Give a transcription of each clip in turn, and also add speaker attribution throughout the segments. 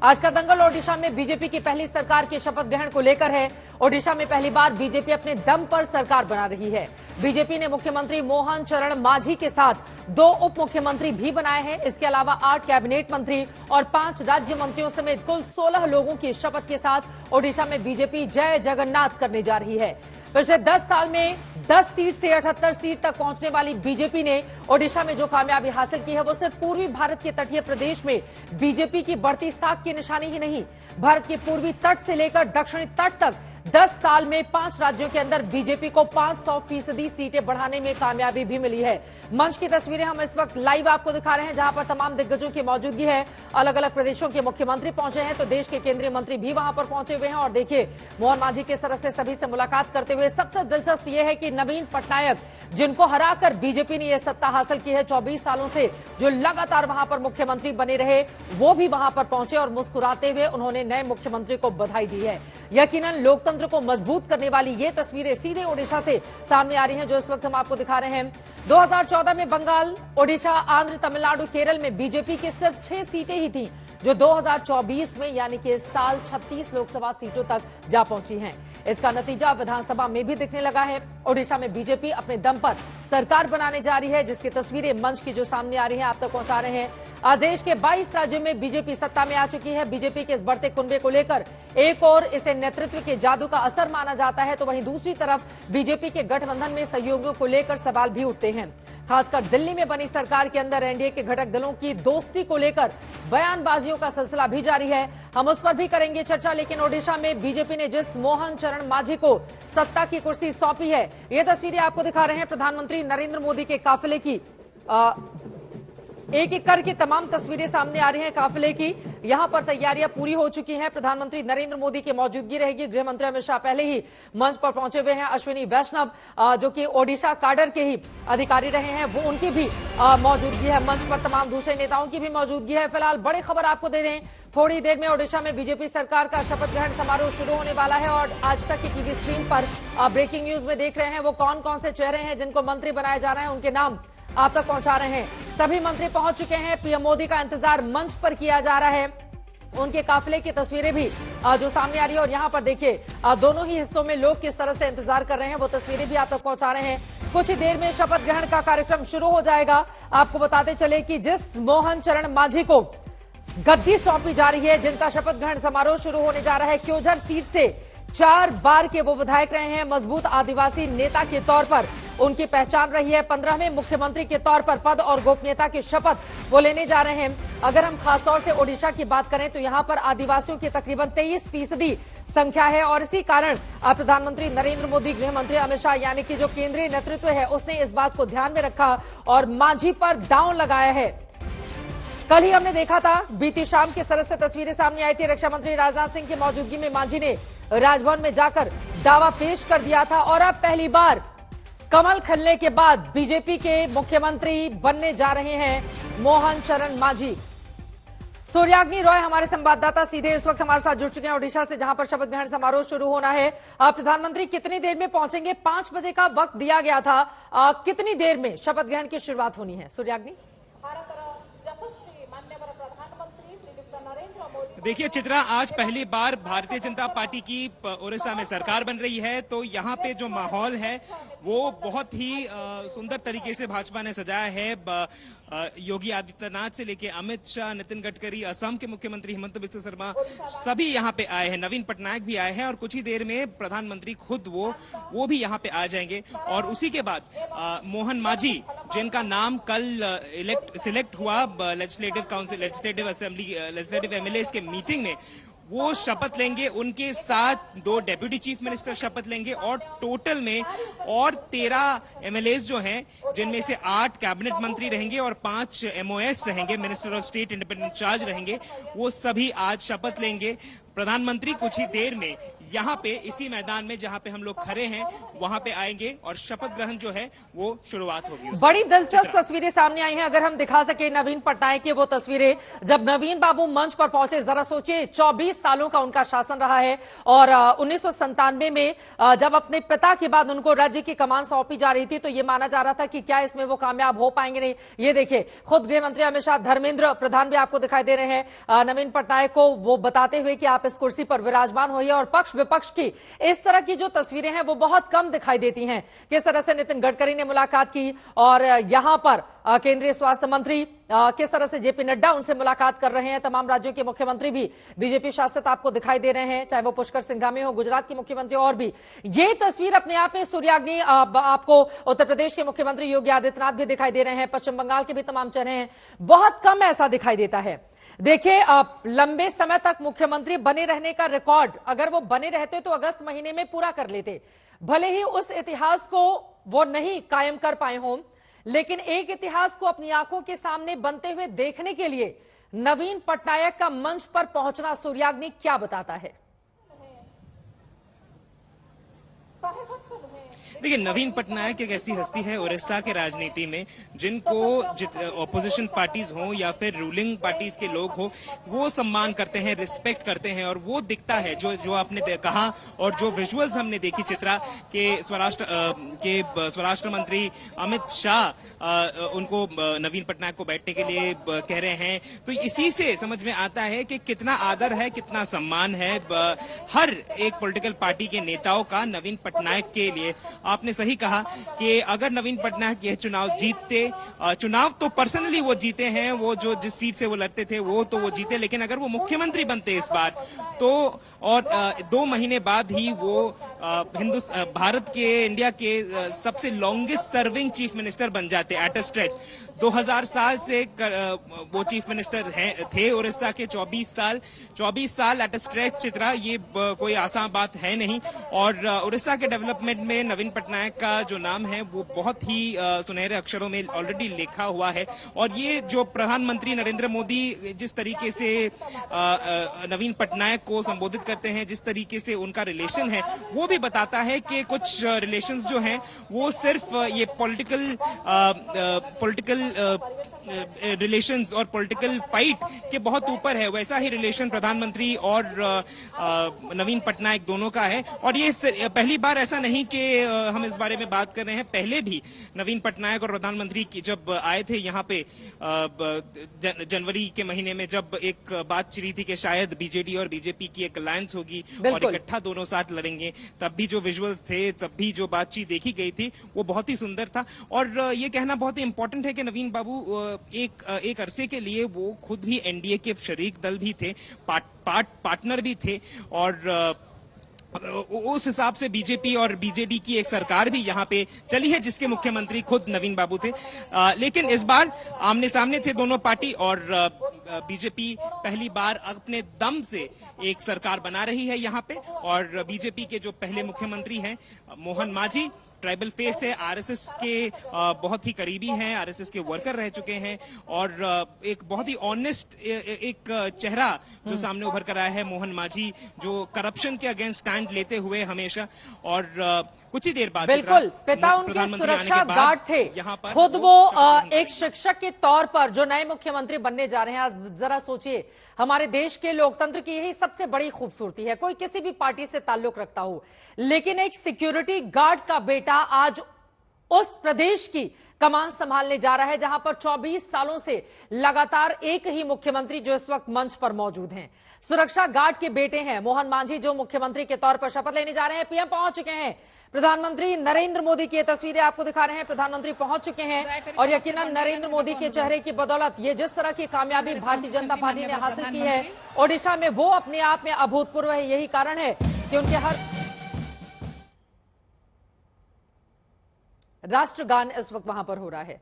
Speaker 1: आज का दंगल ओडिशा में बीजेपी की पहली सरकार के शपथ ग्रहण को लेकर है। ओडिशा में पहली बार बीजेपी अपने दम पर सरकार बना रही है। बीजेपी ने मुख्यमंत्री मोहन चरण मांझी के साथ 2 उप मुख्यमंत्री भी बनाए हैं। इसके अलावा 8 कैबिनेट मंत्री और 5 राज्य मंत्रियों समेत कुल 16 लोगों की शपथ के साथ ओडिशा में बीजेपी जय जगन्नाथ करने जा रही है। पिछले 10 साल में 10 सीट से 78 सीट तक पहुंचने वाली बीजेपी ने ओडिशा में जो कामयाबी हासिल की है वो सिर्फ पूर्वी भारत के तटीय प्रदेश में बीजेपी की बढ़ती साख की निशानी ही नहीं, भारत के पूर्वी तट से लेकर दक्षिणी तट तक 10 साल में 5 राज्यों के अंदर बीजेपी को 500% सीटें बढ़ाने में कामयाबी भी मिली है। मंच की तस्वीरें हम इस वक्त लाइव आपको दिखा रहे हैं, जहां पर तमाम दिग्गजों की मौजूदगी है। अलग अलग प्रदेशों के मुख्यमंत्री पहुंचे हैं तो देश के केंद्रीय मंत्री भी वहां पर पहुंचे हुए हैं। और देखिए, मोहन मांझी किस तरह से सभी से मुलाकात करते हुए। सबसे दिलचस्प यह है कि नवीन पटनायक, जिनको हराकर बीजेपी ने यह सत्ता हासिल की है 24 सालों से, जो लगातार वहां पर मुख्यमंत्री बने रहे, वो भी वहां पर पहुंचे और मुस्कुराते हुए उन्होंने नए मुख्यमंत्री को बधाई दी है। यकीनन लोकतंत्र को मजबूत करने वाली ये तस्वीरें सीधे ओडिशा से सामने आ रही हैं, जो इस वक्त हम आपको दिखा रहे हैं। 2014 में बंगाल, ओडिशा, आंध्र, तमिलनाडु, केरल में बीजेपी की सिर्फ 6 सीटें ही थीं, जो 2024 में यानी कि इस साल 36 लोकसभा सीटों तक जा पहुंची हैं। इसका नतीजा विधानसभा में भी दिखने लगा है। ओडिशा में बीजेपी अपने दम पर सरकार बनाने जा रही है, जिसकी तस्वीरें मंच की जो सामने आ रही हैं आप तक पहुंचा रहे हैं। आज देश के 22 राज्यों में बीजेपी सत्ता में आ चुकी है। बीजेपी के इस बढ़ते कुनबे को लेकर एक और इसे नेतृत्व के जादू का असर माना जाता है, तो वहीं दूसरी तरफ बीजेपी के गठबंधन में सहयोगियों को लेकर सवाल भी उठते हैं। खासकर दिल्ली में बनी सरकार के अंदर एनडीए के घटक दलों की दोस्ती को लेकर बयानबाजियों का सिलसिला भी जारी है। हम उस पर भी करेंगे चर्चा। लेकिन ओडिशा में बीजेपी ने जिस मोहन चरण मांझी को सत्ता की कुर्सी सौंपी है, ये तस्वीरें आपको दिखा रहे हैं प्रधानमंत्री नरेंद्र मोदी के काफिले की। एक एक करके तमाम तस्वीरें सामने आ रही हैं काफिले की। यहां पर तैयारियां पूरी हो चुकी हैं। प्रधानमंत्री नरेंद्र मोदी की मौजूदगी रहेगी। गृह मंत्री अमित शाह पहले ही मंच पर पहुंचे हुए हैं। अश्विनी वैष्णव, जो कि ओडिशा काडर के ही अधिकारी रहे हैं, वो उनकी भी मौजूदगी है मंच पर। तमाम दूसरे नेताओं की भी मौजूदगी है। फिलहाल बड़ी खबर आपको दे रहे हैं, थोड़ी देर में ओडिशा में बीजेपी सरकार का शपथ ग्रहण समारोह शुरू होने वाला है। और आज तक की टीवी स्क्रीन पर ब्रेकिंग न्यूज में देख रहे हैं वो कौन कौन से चेहरे हैं जिनको मंत्री बनाया जा रहा है, उनके नाम आप तक पहुंचा रहे हैं। सभी मंत्री पहुंच चुके हैं। पीएम मोदी का इंतजार मंच पर किया जा रहा है। उनके काफिले की तस्वीरें भी जो सामने आ रही है। और यहां पर देखिए, दोनों ही हिस्सों में लोग किस तरह से इंतजार कर रहे हैं, वो तस्वीरें भी आप तक पहुंचा रहे हैं। कुछ ही देर में शपथ ग्रहण का कार्यक्रम शुरू हो जाएगा। आपको बताते चले कि जिस मोहन चरण मांझी को गद्दी सौंपी जा रही है, जिनका शपथ ग्रहण समारोह शुरू होने जा रहा है, क्योंझर सीट से 4 बार के वो विधायक रहे हैं। मजबूत आदिवासी नेता के तौर पर उनकी पहचान रही है। 15वें मुख्यमंत्री के तौर पर पद और गोपनीयता की शपथ वो लेने जा रहे हैं। अगर हम खासतौर से ओडिशा की बात करें तो यहां पर आदिवासियों की तकरीबन 23% संख्या है। और इसी कारण प्रधानमंत्री नरेंद्र मोदी, गृह मंत्री अमित शाह, यानी कि जो केंद्रीय नेतृत्व है, उसने इस बात को ध्यान में रखा और मांझी पर दांव लगाया है। कल ही हमने देखा था, बीती शाम किस तरह से तस्वीरें सामने आई थी। रक्षा मंत्री राजनाथ सिंह की मौजूदगी में मांझी ने राजभवन में जाकर दावा पेश कर दिया था। और अब पहली बार कमल खिलने के बाद बीजेपी के मुख्यमंत्री बनने जा रहे हैं मोहन चरण मांझी। सूर्याग्नि रॉय हमारे संवाददाता सीधे इस वक्त हमारे साथ जुड़ चुके हैं ओडिशा से, जहां पर शपथ ग्रहण समारोह शुरू होना है। प्रधानमंत्री कितनी देर में पहुंचेंगे? 5 बजे का वक्त दिया गया था। कितनी देर में शपथ ग्रहण की शुरुआत होनी है? सूर्याग्नि।
Speaker 2: देखिए चित्रा, आज पहली बार भारतीय जनता पार्टी की ओडिशा में सरकार बन रही है, तो यहाँ पे जो माहौल है वो बहुत ही सुंदर तरीके से भाजपा ने सजाया है। योगी आदित्यनाथ से लेके अमित शाह, नितिन गडकरी, असम के मुख्यमंत्री हिमंत बिस्वा शर्मा, सभी यहाँ पे आए हैं। नवीन पटनायक भी आए हैं और कुछ ही देर में प्रधानमंत्री खुद वो भी यहाँ पे आ जाएंगे। और उसी के बाद मोहन मांझी, जिनका नाम कल सिलेक्ट हुआ legislative council, legislative assembly, legislative MLAs के मीटिंग में, वो शपथ लेंगे। उनके साथ 2 डेप्यूटी चीफ मिनिस्टर शपथ लेंगे और टोटल में और 13 एमएलएस जो हैं, जिनमें से 8 कैबिनेट मंत्री रहेंगे और 5 एमओएस रहेंगे, minister of state independent charge रहेंगे, वो सभी आज शपथ लेंगे। प्रधानमंत्री कुछ ही देर में यहाँ पे इसी मैदान में जहाँ पे हम लोग खड़े हैं वहां पे आएंगे और शपथ ग्रहण जो है वो शुरुआत होगी।
Speaker 1: बड़ी दिलचस्प तस्वीरें सामने आई हैं। अगर हम दिखा सके नवीन पटनायक की वो तस्वीरें जब नवीन बाबू मंच पर पहुंचे, जरा सोचिए 24 सालों का उनका शासन रहा है और 1997 में जब अपने पिता के बाद उनको राज्य की कमान सौंपी जा रही थी तो ये माना जा रहा था कि क्या इसमें वो कामयाब हो पाएंगे नहीं। ये देखिए खुद गृह मंत्री अमित शाह, धर्मेंद्र प्रधान भी आपको दिखाई दे रहे हैं नवीन पटनायक को वो बताते हुए कि आप इस कुर्सी पर विराजमान होइए। और पक्ष विपक्ष की इस तरह की जो तस्वीरें हैं वो बहुत कम दिखाई देती हैं। किस तरह से नितिन गडकरी ने मुलाकात की और यहां पर केंद्रीय स्वास्थ्य मंत्री किस तरह से जेपी नड्डा उनसे मुलाकात कर रहे हैं। तमाम राज्यों के मुख्यमंत्री भी बीजेपी शासित आपको दिखाई दे रहे हैं, चाहे वो पुष्कर सिंघामी हो, गुजरात के मुख्यमंत्री और भी। ये तस्वीर अपने आप में सूर्याग्नि आपको उत्तर प्रदेश के मुख्यमंत्री योगी आदित्यनाथ भी दिखाई दे रहे हैं, पश्चिम बंगाल के भी तमाम चेहरे हैं। बहुत कम ऐसा दिखाई देता है। देखिए लंबे समय तक मुख्यमंत्री बने रहने का रिकॉर्ड अगर वो बने रहते तो अगस्त महीने में पूरा कर लेते। भले ही उस इतिहास को वो नहीं कायम कर पाए हों, लेकिन एक इतिहास को अपनी आंखों के सामने बनते हुए देखने के लिए नवीन पटनायक का मंच पर पहुंचना सूर्याग्नि क्या बताता है।
Speaker 2: देखिए नवीन पटनायक एक ऐसी हस्ती है उड़ीसा के राजनीति में जिनको ऑपोजिशन पार्टीज हो या फिर रूलिंग पार्टीज के लोग हो वो सम्मान करते हैं, रिस्पेक्ट करते हैं और वो दिखता है जो आपने कहा और जो विजुअल्स हमने देखी चित्रा के स्वराष्ट्र मंत्री अमित शाह उनको नवीन पटनायक को बैठने के लिए कह रहे हैं। तो इसी से समझ में आता है कि कितना आदर है, कितना सम्मान है हर एक पॉलिटिकल पार्टी के नेताओं का नवीन पटनायक के लिए। आपने सही कहा कि अगर नवीन पटनायक यह चुनाव जीतते, चुनाव तो पर्सनली वो जीते हैं, वो जो जिस सीट से वो लड़ते थे वो तो वो जीते, लेकिन अगर वो मुख्यमंत्री बनते इस बार तो और 2 महीने बाद ही वो भारत के इंडिया के सबसे लॉन्गेस्ट सर्विंग चीफ मिनिस्टर बन जाते एट अ स्ट्रेच। 2000 साल से वो चीफ मिनिस्टर थे उड़ीसा के 24 साल एट अ स्ट्रेच चित्रा, ये कोई आसान बात है नहीं। और उड़ीसा के डेवलपमेंट में नवीन पटनायक का जो नाम है वो बहुत ही सुनहरे अक्षरों में ऑलरेडी लिखा हुआ है। और ये जो प्रधानमंत्री नरेंद्र मोदी जिस तरीके से नवीन पटनायक को संबोधित करते हैं, जिस तरीके से उनका रिलेशन है वो भी बताता है कि कुछ रिलेशंस जो हैं वो सिर्फ ये पॉलिटिकल रिलेशंस और पॉलिटिकल फाइट के बहुत ऊपर है। वैसा ही रिलेशन प्रधानमंत्री और नवीन पटनायक दोनों का है। और ये पहली बार ऐसा नहीं कि हम इस बारे में बात कर रहे हैं, पहले भी नवीन पटनायक और प्रधानमंत्री की जब आए थे यहाँ पे जनवरी के महीने में, जब एक बात चली थी कि शायद बीजेडी और बीजेपी की एक अलायंस होगी और इकट्ठा दोनों साथ लड़ेंगे, तब भी जो विजुअल्स थे, तब भी जो बातचीत देखी गई थी वो बहुत ही सुंदर था। और ये कहना बहुत ही इंपॉर्टेंट है कि नवीन बाबू एक अरसे के लिए वो खुद भी एनडीए के शरीक दल भी थे, पार्टनर भी थे और उस हिसाब से बीजेपी और बीजेडी की एक सरकार भी यहाँ पे चली है जिसके मुख्यमंत्री खुद नवीन बाबू थे। लेकिन इस बार आमने सामने थे दोनों पार्टी और बीजेपी पहली बार अपने दम से एक सरकार बना रही है यहाँ पे। और बीजेपी के जो पहले मुख्यमंत्री हैं मोहन मांझी, ट्राइबल फेस है, आरएसएस के बहुत ही करीबी हैं, आरएसएस के वर्कर रह चुके हैं और एक बहुत ही ऑनेस्ट एक चेहरा जो सामने उभर कर आया है मोहन मांझी, जो करप्शन के अगेंस्ट स्टैंड लेते हुए हमेशा। और कुछ ही देर बाद
Speaker 1: बिल्कुल पिता उनके सुरक्षा गार्ड थे, खुद वो एक शिक्षक के तौर पर जो नए मुख्यमंत्री बनने जा रहे हैं। आज जरा सोचिए, हमारे देश के लोकतंत्र की यही सबसे बड़ी खूबसूरती है, कोई किसी भी पार्टी से ताल्लुक रखता हो, लेकिन एक सिक्योरिटी गार्ड का बेटा आज उस प्रदेश की कमान संभालने जा रहा है जहां पर 24 सालों से लगातार एक ही मुख्यमंत्री जो इस वक्त मंच पर मौजूद हैं, सुरक्षा गार्ड के बेटे हैं मोहन मांझी, जो मुख्यमंत्री के तौर पर शपथ लेने जा रहे हैं। पीएम पहुंच चुके हैं, प्रधानमंत्री नरेंद्र मोदी की तस्वीरें आपको दिखा रहे हैं। प्रधानमंत्री पहुंच चुके हैं और यकीनन नरेंद्र मोदी के चेहरे की बदौलत ये जिस तरह की कामयाबी भारतीय जनता पार्टी ने हासिल की है ओडिशा में, वो अपने आप में अभूतपूर्व है। यही कारण है कि उनके हर राष्ट्रगान इस वक्त वहां पर हो रहा है।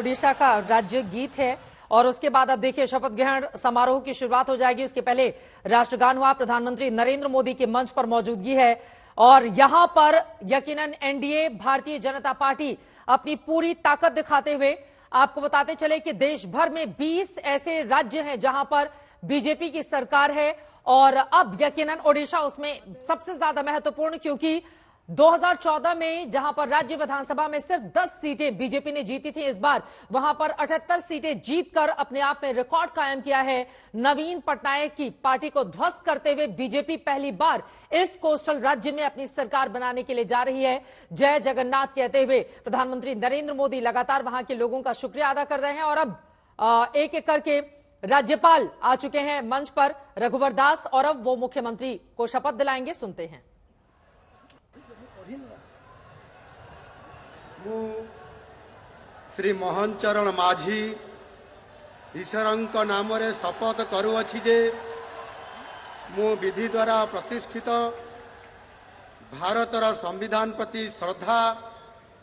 Speaker 1: ओडिशा का राज्य गीत है और उसके बाद अब देखिए शपथ ग्रहण समारोह की शुरुआत हो जाएगी। उसके पहले राष्ट्रगान हुआ, प्रधानमंत्री नरेंद्र मोदी के मंच पर मौजूदगी है और यहां पर यकीनन एनडीए भारतीय जनता पार्टी अपनी पूरी ताकत दिखाते हुए, आपको बताते चले कि देश भर में 20 ऐसे राज्य हैं जहां पर बीजेपी की सरकार है और अब यकीनन ओडिशा उसमें सबसे ज्यादा महत्वपूर्ण, क्योंकि 2014 में जहां पर राज्य विधानसभा में सिर्फ 10 सीटें बीजेपी ने जीती थी, इस बार वहां पर 78 सीटें जीतकर अपने आप में रिकॉर्ड कायम किया है। नवीन पटनायक की पार्टी को ध्वस्त करते हुए बीजेपी पहली बार इस कोस्टल राज्य में अपनी सरकार बनाने के लिए जा रही है। जय जगन्नाथ कहते हुए प्रधानमंत्री नरेंद्र मोदी लगातार वहां के लोगों का शुक्रिया अदा कर रहे हैं और अब एक एक करके राज्यपाल आ चुके हैं मंच पर, रघुवर दास, और अब वो मुख्यमंत्री को शपथ दिलाएंगे। सुनते हैं।
Speaker 3: श्री मोहन चरण माझी ईश्वरंक नाम रे शपथ करुअछि जे मु विधि द्वारा प्रतिष्ठित भारतर संविधान प्रति श्रद्धा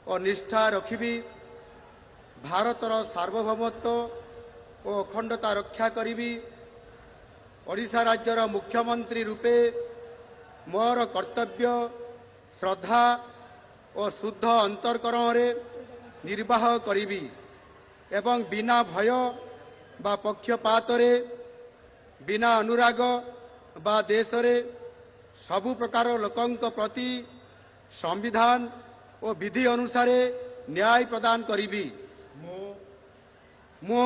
Speaker 3: और निष्ठा रखिबी, भारतर सार्वभौमत्व और अखंडता रक्षा करिबी, ओडिशा राज्यर मुख्यमंत्री रूपे मोर कर्तव्य श्रद्धा और शुद्ध अंतरकरण रे निर्वाह करिबी एवं बिना भय बा पक्षपात रे, बिना अनुराग बा देश रे सबु प्रकार लोकंक प्रति संविधान और विधि अनुसार न्याय प्रदान करिबी। मु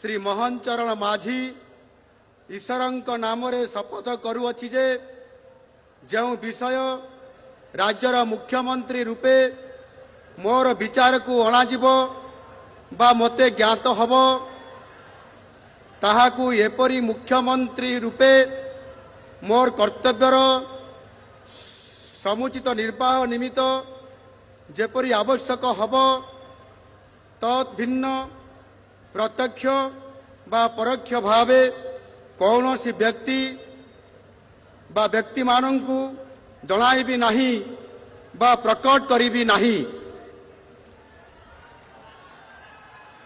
Speaker 3: श्री मोहन चरण माझी ईश्वरंक नाम रे शपथ करुअछि जे जो विषय राज्यर मुख्यमंत्री रूपे मोर विचार को अणाजिबो बा मते ज्ञात हबो ताहाकु एपरी मुख्यमंत्री रूपे मोर कर्तव्यर समुचित निर्वाह निमित्त जेपरी आवश्यक हबो तत् भिन्न प्रत्यक्ष बा परोक्ष भावे कौनसी व्यक्ति बा व्यक्ति मानंकु जणाइबी नहीं बा प्रकट करिबी नहीं।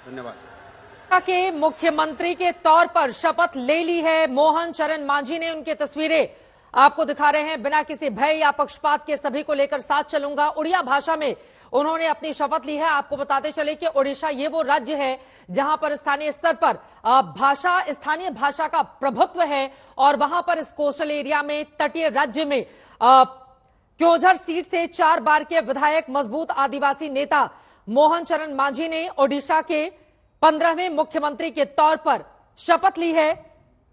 Speaker 3: धन्यवाद।
Speaker 1: के मुख्यमंत्री के तौर पर शपथ ले ली है मोहन चरण मांझी ने। उनकी तस्वीरें आपको दिखा रहे हैं। बिना किसी भय या पक्षपात के सभी को लेकर साथ चलूंगा, उड़िया भाषा में उन्होंने अपनी शपथ ली है। आपको बताते चले कि ओडिशा ये वो राज्य है जहां पर स्थानीय स्तर पर स्थानीय भाषा का प्रभुत्व है और वहां पर इस कोस्टल एरिया में, तटीय राज्य में क्योंझर सीट से 4 बार के विधायक, मजबूत आदिवासी नेता मोहन चरण मांझी ने ओडिशा के 15वें मुख्यमंत्री के तौर पर शपथ ली है।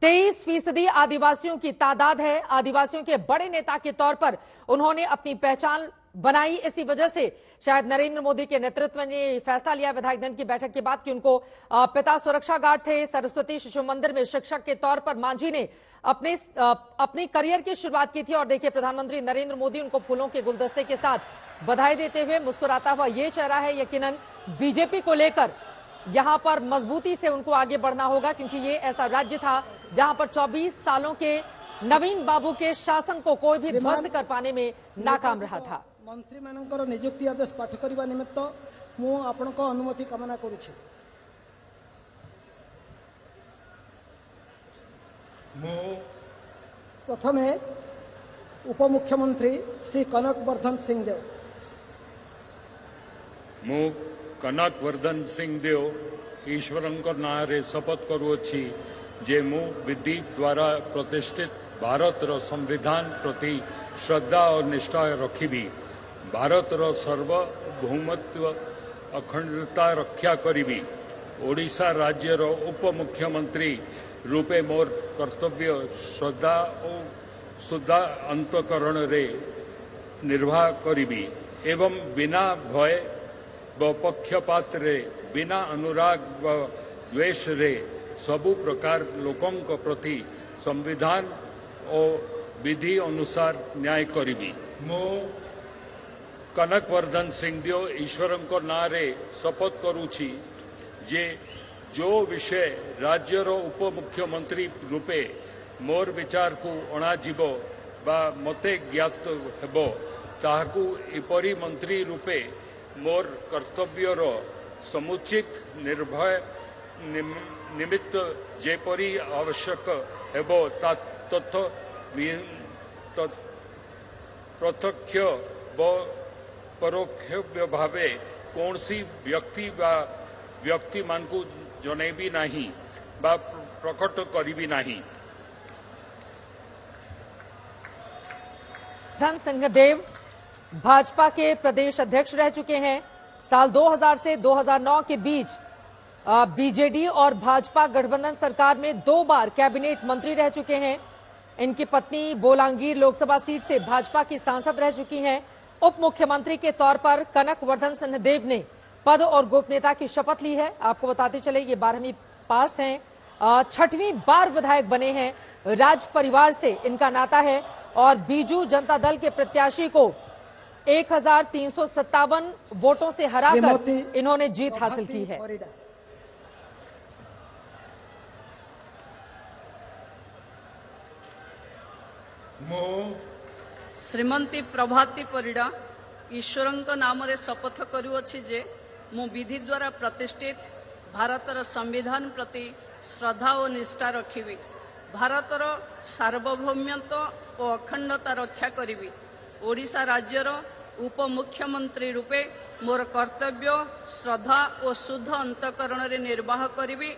Speaker 1: 23% आदिवासियों की तादाद है। आदिवासियों के बड़े नेता के तौर पर उन्होंने अपनी पहचान बनाई। इसी वजह से शायद नरेंद्र मोदी के नेतृत्व ने फैसला लिया विधायक दल की बैठक के बाद कि उनको पिता सुरक्षा गार्ड थे। सरस्वती शिशु मंदिर में शिक्षक के तौर पर मांझी ने अपनी करियर की शुरुआत की थी और देखिए प्रधानमंत्री नरेंद्र मोदी उनको फूलों के गुलदस्ते के साथ बधाई देते हुए मुस्कुराता हुआ ये चेहरा है। यकीनन बीजेपी को लेकर यहां पर मजबूती से उनको आगे बढ़ना होगा, क्योंकि ये ऐसा राज्य था जहां पर 24 सालों के नवीन बाबू के शासन को कोई भी ध्वस्त कर पाने में नाकाम रहा था।
Speaker 4: मंत्री मानकर नियुक्ति आदेश पाठ करने निमित्त मु आपनको अनुमति कामना करुछि। प्रथमे उपमुख्यमंत्री श्री कनक वर्धन सिंह देव।
Speaker 5: मु कनक वर्धन सिंह देव ईश्वरंकर नारे शपथ करुअछि जे मु विधि द्वारा प्रतिष्ठित भारतर संविधान प्रति श्रद्धा और निष्ठा रखिबी, भारतर सार्वभौमत्व अखंडता रक्षा करिबी, ओडिशा राज्यर उपमुख्यमंत्री रूपे मोर कर्तव्य श्रद्धा और शुद्ध अंतकरण रे निर्वाह करिबी एवं बिना भय व पक्षपात रे, बिना अनुराग व द्वेष रे सबु प्रकार लोकंक प्रति संविधान और विधि अनुसार न्याय करिबी। मो कनक वर्धन सिंह देव ईश्वरंक नारे शपथ करुछि जे जो विषय राज्यर उपमुख्यमंत्री रूपे मोर विचार को अणाजिब बा मते ज्ञात हेबो ताहाकु एपरी मंत्री रूपे मोर कर्तव्यर समुचित निर्भय निमित्त जेपरी आवश्यक हेबो तथ्य प्रत्यक्ष व परोक्ष भावे कौन सी व्यक्ति मान को जनैबी नहीं बा प्रकट करी नहीं।
Speaker 1: गोवर्धन सिंहदेव भाजपा के प्रदेश अध्यक्ष रह चुके हैं। साल 2000 से 2009 के बीच बीजेडी और भाजपा गठबंधन सरकार में 2 बार कैबिनेट मंत्री रह चुके हैं। इनकी पत्नी बोलांगीर लोकसभा सीट से भाजपा की सांसद रह चुकी हैं। उप मुख्यमंत्री के तौर पर कनक वर्धन सिंहदेव ने पद और गोपनीयता की शपथ ली है। आपको बताते चले ये 12वीं पास हैं, 6वीं बार विधायक बने हैं। राज परिवार से इनका नाता है और बीजू जनता दल के प्रत्याशी को 1357 वोटों से हराकर इन्होंने जीत हासिल की है।
Speaker 6: श्रीमती प्रभाती परिडा ईश्वर नाम रे शपथ करुअछि जे मु विधि द्वारा प्रतिष्ठित भारतर संविधान प्रति श्रद्धा और निष्ठा रखिबी, भारतर सार्वभौमत्व और अखंडता रक्षा करिबी, ओडिशा राज्यर उप मुख्यमंत्री रूपे मोर कर्तव्य श्रद्धा और शुद्ध अंतकरण रे निर्वाह करिबी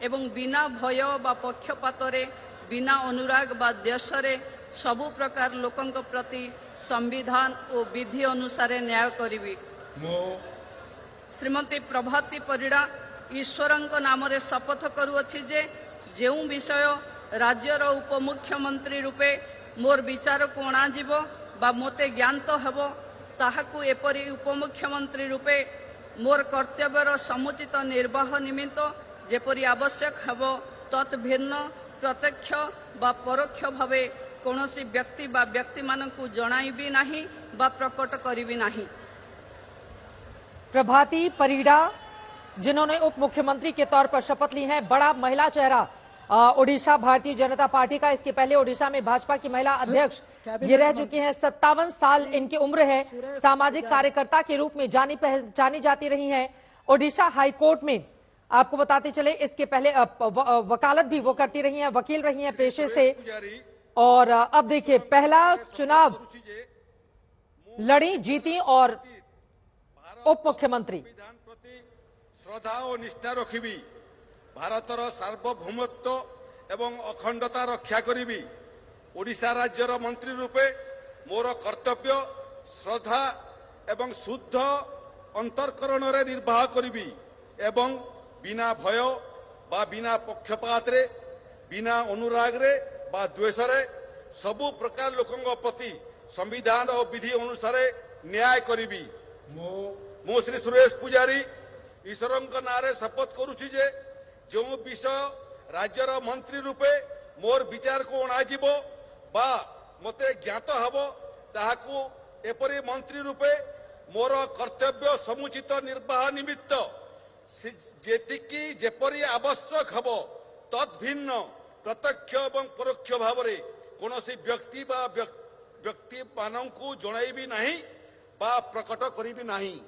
Speaker 6: एवं बिना भय बा पक्षपात रे बिना अनुराग बा देश रे सबु प्रकार लोकंक प्रति संविधान और विधि अनुसार न्याय करिबी। श्रीमती प्रभाती परिडा ईश्वरंक नाम रे शपथ करुअछि जे जेउ विषय राज्यर उप मुख्यमंत्री रूपे मोर विचार को अणाजिब बा मोते ज्ञात हेबो ताहाकु एपरि उपमुख्यमंत्री रूपे मोर कर्तव्यर समुचित निर्वाह निमित्त जेपरि आवश्यक हेबो तत् भिन्न प्रत्यक्ष बा परोक्ष भावे कौनसी व्यक्ति बा व्यक्ति मानकु जणाइबी नहीं बा प्रकट करिबी नहीं।
Speaker 1: प्रभाती परिडा जिन्होंने उप मुख्यमंत्री के तौर पर शपथ ली है, बड़ा महिला चेहरा ओडिशा भारतीय जनता पार्टी का। इसके पहले ओडिशा में भाजपा की महिला अध्यक्ष ये रह चुकी हैं। 57 साल इनकी उम्र है। सामाजिक कार्यकर्ता के रूप में जानी जाती रही हैं। ओडिशा हाईकोर्ट में आपको बताते चले इसके पहले वकालत भी वो करती रही हैं, वकील रही हैं पेशे से। और अब देखिए पहला चुनाव लड़ी, जीती और उप मुख्यमंत्री।
Speaker 7: श्रद्धा और निष्ठा रखिबी, भारतर सार्वभौमत्व एवं अखंडता रक्षा करिबी, ओडिशा राज्यर मंत्री रूपे मोर कर्तव्य श्रद्धा एवं शुद्ध अंतरकरण रे निर्वाह करिबी एवं बिना भय बा बिना पक्षपात रे बिना अनुराग रे बा द्वेष रे सबु प्रकार लोकंक प्रति संविधान और विधि अनुसार न्याय करिबी। मो श्री सुरेश पुजारी ईश्वरंक नारे शपथ करुछि जे जो विषय राज्यर मंत्री रूपे मोर विचार को अणाजिब बा मते ज्ञात हबो ताहाकु एपरि मंत्री रूपे मोर कर्तव्य समुचित निर्वाह निमित्त जेतिकी जेपरि आवश्यक हबो तद्भिन्न प्रत्यक्ष एवं परोक्ष भाव रे कोनोसी व्यक्ति बा व्यक्ति मानकु जणाइबी नहीं बा प्रकट करिबी नहीं।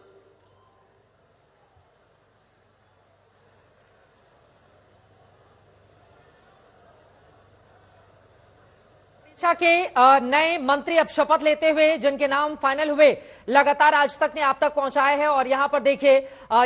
Speaker 1: के नए मंत्री अब शपथ लेते हुए जिनके नाम फाइनल हुए लगातार आज तक ने आप तक पहुंचाए हैं। और यहां पर देखिए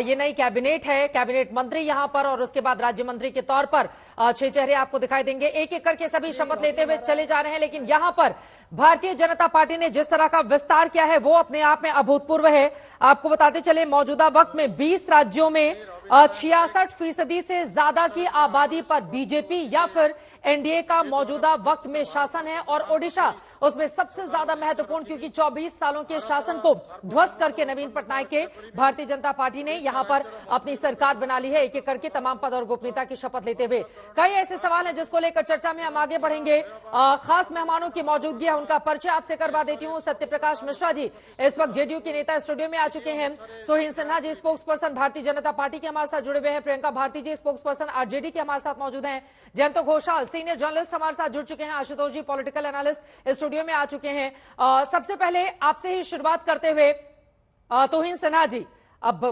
Speaker 1: ये नई कैबिनेट है, कैबिनेट मंत्री यहां पर और उसके बाद राज्य मंत्री के तौर पर 6 चेहरे आपको दिखाई देंगे। एक एक करके सभी शपथ लेते हुए चले जा रहे हैं। लेकिन यहां पर भारतीय जनता पार्टी ने जिस तरह का विस्तार किया है वो अपने आप में अभूतपूर्व है। आपको बताते चले मौजूदा वक्त में 20 राज्यों में 66% से ज्यादा की आबादी पर बीजेपी या फिर एनडीए का मौजूदा वक्त में शासन है और ओडिशा उसमें सबसे ज्यादा महत्वपूर्ण, क्योंकि 24 सालों के शासन को ध्वस्त करके नवीन पटनायक के भारतीय जनता पार्टी ने यहां पर अपनी सरकार बना ली है। एक एक करके तमाम पद और गोपनीयता की शपथ लेते हुए कई ऐसे सवाल हैं जिसको लेकर चर्चा में हम आगे बढ़ेंगे। खास मेहमानों की मौजूदगी है, उनका परिचय आपसे करवा देती हूँ। सत्यप्रकाश मिश्रा जी इस वक्त जेडीयू के नेता स्टूडियो में आ चुके हैं। सोहिन Sinha ji spokes person Bharatiya Janata party के हमारे साथ जुड़े हुए हैं। प्रियंका भारती जी स्पोक्स पर्सन आरजेडी के हमारे साथ मौजूद हैं। जयंत घोषाल सीनियर जर्नलिस्ट हमारे साथ जुड़ चुके हैं। आशुतोष जी पॉलिटिकल एनालिस्ट स्टूडियो में आ चुके हैं। सबसे पहले आपसे ही शुरुआत करते हुए तोहिन सिन्हा जी, अब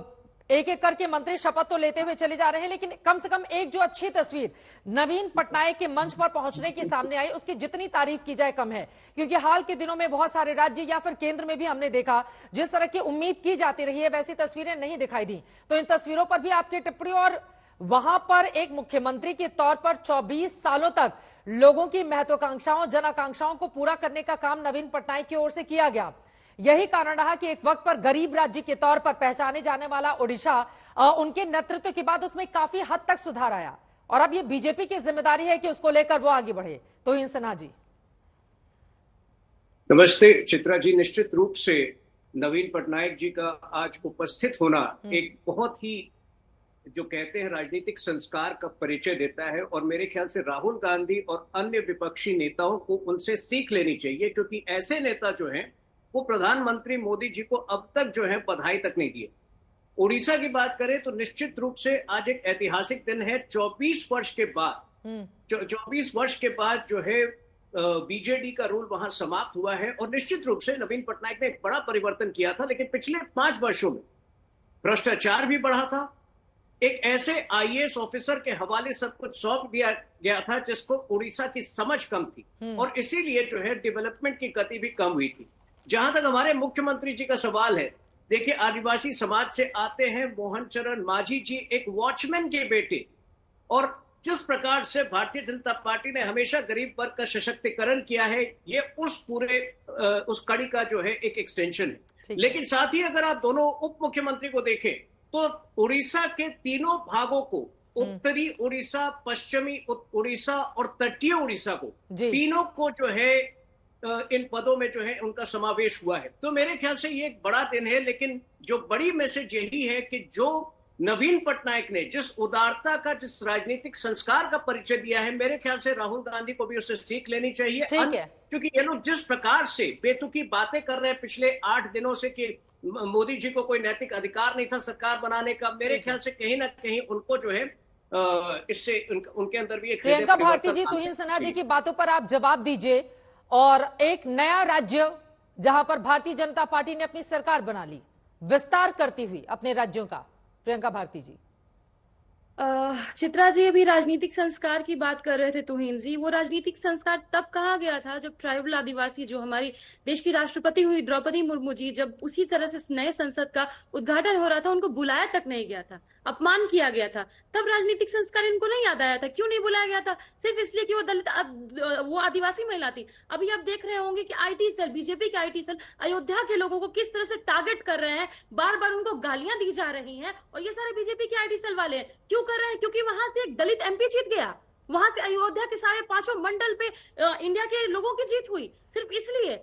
Speaker 1: एक एक करके मंत्री शपथ तो लेते हुए चले जा रहे हैं, लेकिन कम से कम एक जो अच्छी तस्वीर नवीन पटनायक के मंच पर पहुंचने की सामने आई, उसकी जितनी तारीफ की जाए कम है। क्योंकि हाल के दिनों में बहुत सारे राज्य या फिर केंद्र में भी हमने देखा जिस तरह की उम्मीद की जाती रही है वैसी तस्वीरें नहीं दिखाई दी। तो इन तस्वीरों पर भी आपकी टिप्पणी, और वहां पर एक मुख्यमंत्री के तौर पर 24 सालों तक लोगों की महत्वाकांक्षाओं, जन आकांक्षाओं को पूरा करने का काम नवीन पटनायक की ओर से किया गया। यही कारण रहा कि एक वक्त पर गरीब राज्य के तौर पर पहचाने जाने वाला ओडिशा उनके नेतृत्व के बाद उसमें काफी हद तक सुधार आया, और अब ये बीजेपी की जिम्मेदारी है कि उसको लेकर वो आगे बढ़े। तोहिन सिन्हा जी।
Speaker 8: नमस्ते चित्रा जी। निश्चित रूप से नवीन पटनायक जी का आज उपस्थित होना एक बहुत ही, जो कहते हैं, राजनीतिक संस्कार का परिचय देता है। और मेरे ख्याल से राहुल गांधी और अन्य विपक्षी नेताओं को उनसे सीख लेनी चाहिए, क्योंकि ऐसे नेता जो हैं वो प्रधानमंत्री मोदी जी को अब तक जो है बधाई तक नहीं दिए। उड़ीसा की बात करें तो निश्चित रूप से आज एक ऐतिहासिक दिन है। 24 वर्ष के बाद 24 वर्ष के बाद जो है बीजेडी का रूल वहां समाप्त हुआ है। और निश्चित रूप से नवीन पटनायक ने एक बड़ा परिवर्तन किया था, लेकिन पिछले 5 वर्षों में भ्रष्टाचार भी बढ़ा था। एक ऐसे आईएएस ऑफिसर के हवाले सब कुछ सौंप दिया गया था जिसको उड़ीसा की समझ कम थी, और इसीलिए जो है डेवलपमेंट की गति भी कम हुई थी। जहां तक हमारे मुख्यमंत्री जी का सवाल है, देखिए, आदिवासी समाज से आते हैं मोहन चरण मांझी जी, एक वॉचमैन के बेटे, और जिस प्रकार से भारतीय जनता पार्टी ने हमेशा गरीब वर्ग का सशक्तिकरण किया है, ये उस पूरे उस कड़ी का जो है एक एक्सटेंशन है। लेकिन साथ ही अगर आप दोनों उप मुख्यमंत्री को देखें तो उड़ीसा के तीनों भागों को, उत्तरी उड़ीसा, पश्चिमी उड़ीसा और तटीय उड़ीसा को, तीनों को जो है इन पदों में जो है उनका समावेश हुआ है। तो मेरे ख्याल से ये एक बड़ा दिन है। लेकिन जो बड़ी मैसेज यही है कि जो नवीन पटनायक ने जिस उदारता का, जिस राजनीतिक संस्कार का परिचय दिया है, मेरे ख्याल से राहुल गांधी को भी उससे सीख लेनी चाहिए। क्योंकि ये लोग जिस प्रकार से बेतुकी बातें कर रहे हैं पिछले 8 दिनों से कि मोदी जी को कोई नैतिक अधिकार नहीं था सरकार बनाने का, मेरे ख्याल से कहीं ना कहीं उनको जो है इससे उनके अंदर भी एक
Speaker 1: प्रियंका भारती जी, तोहिन सिन्हा जी की बातों पर आप जवाब दीजिए। और एक नया राज्य जहां पर भारतीय जनता पार्टी ने अपनी सरकार बना ली, विस्तार करती हुई अपने राज्यों का, प्रियंका भारती जी।
Speaker 9: चित्रा जी अभी राजनीतिक संस्कार की बात कर रहे थे तुहिन जी। वो राजनीतिक संस्कार तब कहा गया था जब ट्राइबल आदिवासी, जो हमारी देश की राष्ट्रपति हुई द्रौपदी मुर्मू जी, जब उसी तरह से नए संसद का उद्घाटन हो रहा था, उनको बुलाया तक नहीं गया था, अपमान किया गया था। तब राजनीतिक संस्कार इनको नहीं याद आया था। क्यों नहीं बुलाया गया था? सिर्फ इसलिए कि वो दलित, वो आदिवासी महिला थी। अभी आप देख रहे होंगे कि आईटी सेल, बीजेपी के आईटी सेल अयोध्या के लोगों को किस तरह से टारगेट कर रहे हैं, बार बार उनको गालियां दी जा रही हैं, और ये सारे बीजेपी के आईटी सेल वाले हैं। क्यों कर रहे हैं? क्योंकि वहां से एक दलित एमपी जीत गया, वहां से अयोध्या के सारे 5 मंडल पे इंडिया के लोगों की जीत हुई। सिर्फ इसलिए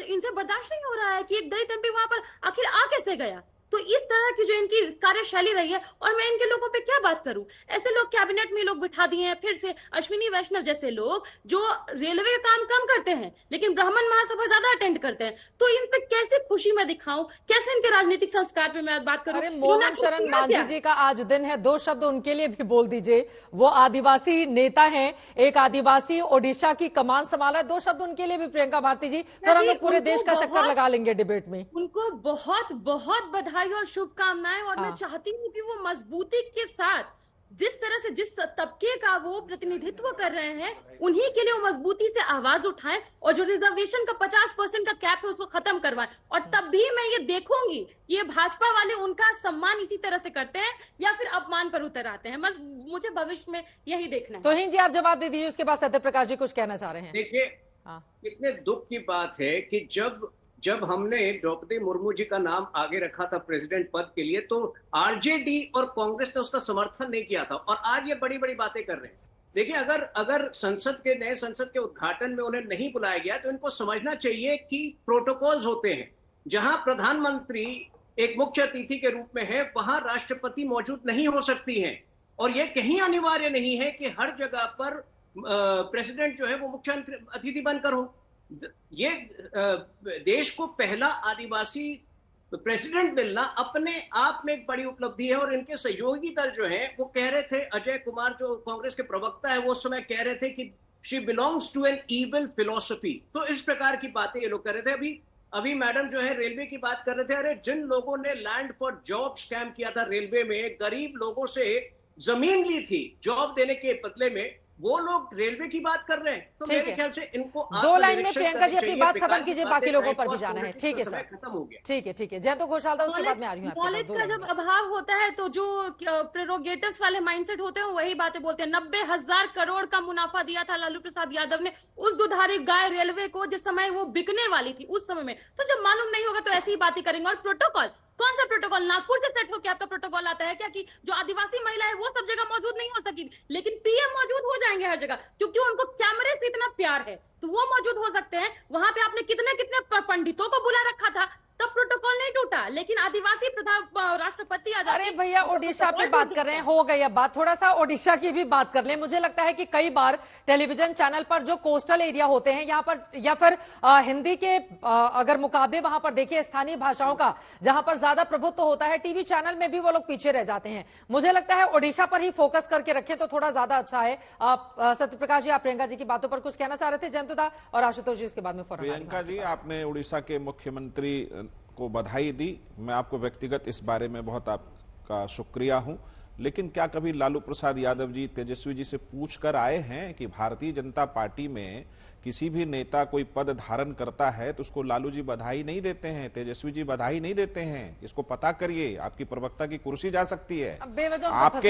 Speaker 9: इनसे बर्दाश्त नहीं हो रहा है कि एक दलित एमपी वहां पर आखिर आ कैसे गया। तो इस तरह की जो इनकी कार्यशैली रही है, और मैं इनके लोगों पे क्या बात करूं, ऐसे लोग कैबिनेट में लोग बिठा दिए हैं। फिर से अश्विनी वैष्णव जैसे लोग जो रेलवे का काम कम करते हैं लेकिन ब्राह्मण महासभा ज्यादा अटेंड करते हैं, तो इन पे कैसे खुशी मैं दिखाऊं, कैसे इनके राजनीतिक संस्कार पे मैं बात करूं।
Speaker 1: मोहन चरण मांझी जी का आज दिन है, 2 शब्द उनके लिए भी बोल दीजिए। वो आदिवासी नेता हैं, एक आदिवासी ओडिशा की कमान संभाला, 2 शब्द उनके लिए भी प्रियंका भारती जी, फिर हम लोग पूरे देश का चक्कर लगा लेंगे डिबेट में।
Speaker 9: उनको बहुत बहुत बधाई और शुभकामनाएं। और मैं चाहती हूँ कि वो मजबूती के साथ, जिस तरह से जिस तबके का वो प्रतिनिधित्व कर रहे हैं, उन्हीं के लिए वो मजबूती से आवाज उठाएं, और जो रिजर्वेशन का 50% का कैप है उसको खत्म करवाएं। और तब भी मैं ये देखूंगी कि ये भाजपा वाले उनका सम्मान इसी तरह से करते हैं या फिर अपमान पर उतर आते हैं। बस मुझे भविष्य में यही देखना है।
Speaker 1: तोहिन जी आप जवाब दे दीजिए, उसके बाद सत्यप्रकाश जी कुछ कहना चाह रहे हैं।
Speaker 8: देखिए, कितने दुख की बात है कि जब हमने द्रौपदी मुर्मू जी का नाम आगे रखा था प्रेसिडेंट पद के लिए, तो आरजेडी और कांग्रेस ने उसका समर्थन नहीं किया था, और आज ये बड़ी बड़ी बातें कर रहे हैं। देखिए, अगर नए संसद के उद्घाटन में उन्हें नहीं बुलाया गया तो इनको समझना चाहिए कि प्रोटोकॉल्स होते हैं। जहां प्रधानमंत्री एक मुख्य अतिथि के रूप में है, वहां राष्ट्रपति मौजूद नहीं हो सकती हैं, और यह कहीं अनिवार्य नहीं है कि हर जगह पर प्रेसिडेंट जो है वो मुख्य अतिथि बनकर हो। ये देश को पहला आदिवासी प्रेसिडेंट मिलना अपने आप में एक बड़ी उपलब्धि है। और इनके सहयोगी दल जो है वो कह रहे थे, अजय कुमार जो कांग्रेस के प्रवक्ता है, वो उस समय कह रहे थे कि she belongs to an evil philosophy. तो इस प्रकार की बातें ये लोग कर रहे थे। अभी मैडम जो है रेलवे की बात कर रहे थे, अरे जिन लोगों ने लैंड फॉर जॉब स्कैम किया था रेलवे में, गरीब लोगों से जमीन ली थी जॉब देने के बदले में, वो लोग रेलवे की बात कर रहे हैं। तो मेरे ख्याल से इनको
Speaker 1: 2 लाइन में प्रियंका जी अपनी बात खत्म कीजिए, बाकी लोगों पर भी जाना है। ठीक है सर,
Speaker 8: खत्म हो गया।
Speaker 1: ठीक है जयंत घोषाल था, उसके बाद में आ रही हूँ।
Speaker 9: नॉलेज का जब अभाव होता है तो जो प्रेरोगेटिव्स वाले माइंडसेट होते हैं वही बातें बोलते हैं। 90,000 करोड़ का मुनाफा दिया था लालू प्रसाद यादव ने उस दुधारी गाय रेलवे को, जिस समय वो बिकने वाली थी उस समय में। तो जब मालूम नहीं होगा तो ऐसी ही बातें करेंगे। और प्रोटोकॉल, कौन सा प्रोटोकॉल? नागपुर से सेट होकर आपका प्रोटोकॉल आता है क्या कि जो आदिवासी महिला है वो सब जगह मौजूद नहीं हो सकी, लेकिन पीएम मौजूद हो जाएंगे हर जगह, क्योंकि उनको कैमरे से इतना प्यार है तो वो मौजूद हो सकते हैं। वहां पे आपने कितने कितने पंडितों को बुला रखा था, तब प्रोटोकॉल नहीं टूटा, लेकिन आदिवासी राष्ट्रपति आ जाते।
Speaker 1: अरे भैया ओडिशा पे बात कर रहे हैं, हो गई अब बात, थोड़ा सा ओडिशा की भी बात कर लें। मुझे लगता है कि कई बार टेलीविजन चैनल पर जो कोस्टल एरिया होते हैं यहाँ पर, या फिर हिंदी के अगर मुकाबले वहां पर देखिए स्थानीय भाषाओं का जहां पर ज्यादा प्रभुत्व होता है, टीवी चैनल में भी वो लोग पीछे रह जाते हैं। मुझे लगता है ओडिशा पर ही फोकस करके रखें तो थोड़ा ज्यादा अच्छा है। सत्यप्रकाश जी, आप प्रियंका जी की बातों पर कुछ कहना चाह रहे थे? जयंतदा और आशुतोष जी उसके बाद में फौरन।
Speaker 10: प्रियंका जी, आपने उड़ीसा के मुख्यमंत्री को बधाई दी, मैं आपको व्यक्तिगत इस बारे में बहुत आपका शुक्रिया हूं, लेकिन क्या कभी लालू प्रसाद यादव जी तेजस्वी जी से पूछ कर आए हैं कि भारतीय जनता पार्टी में किसी भी नेता कोई पद धारण करता है तो उसको लालू जी बधाई नहीं देते हैं, तेजस्वी जी बधाई नहीं देते हैं? इसको पता करिए, आपकी प्रवक्ता की कुर्सी जा सकती है। आपके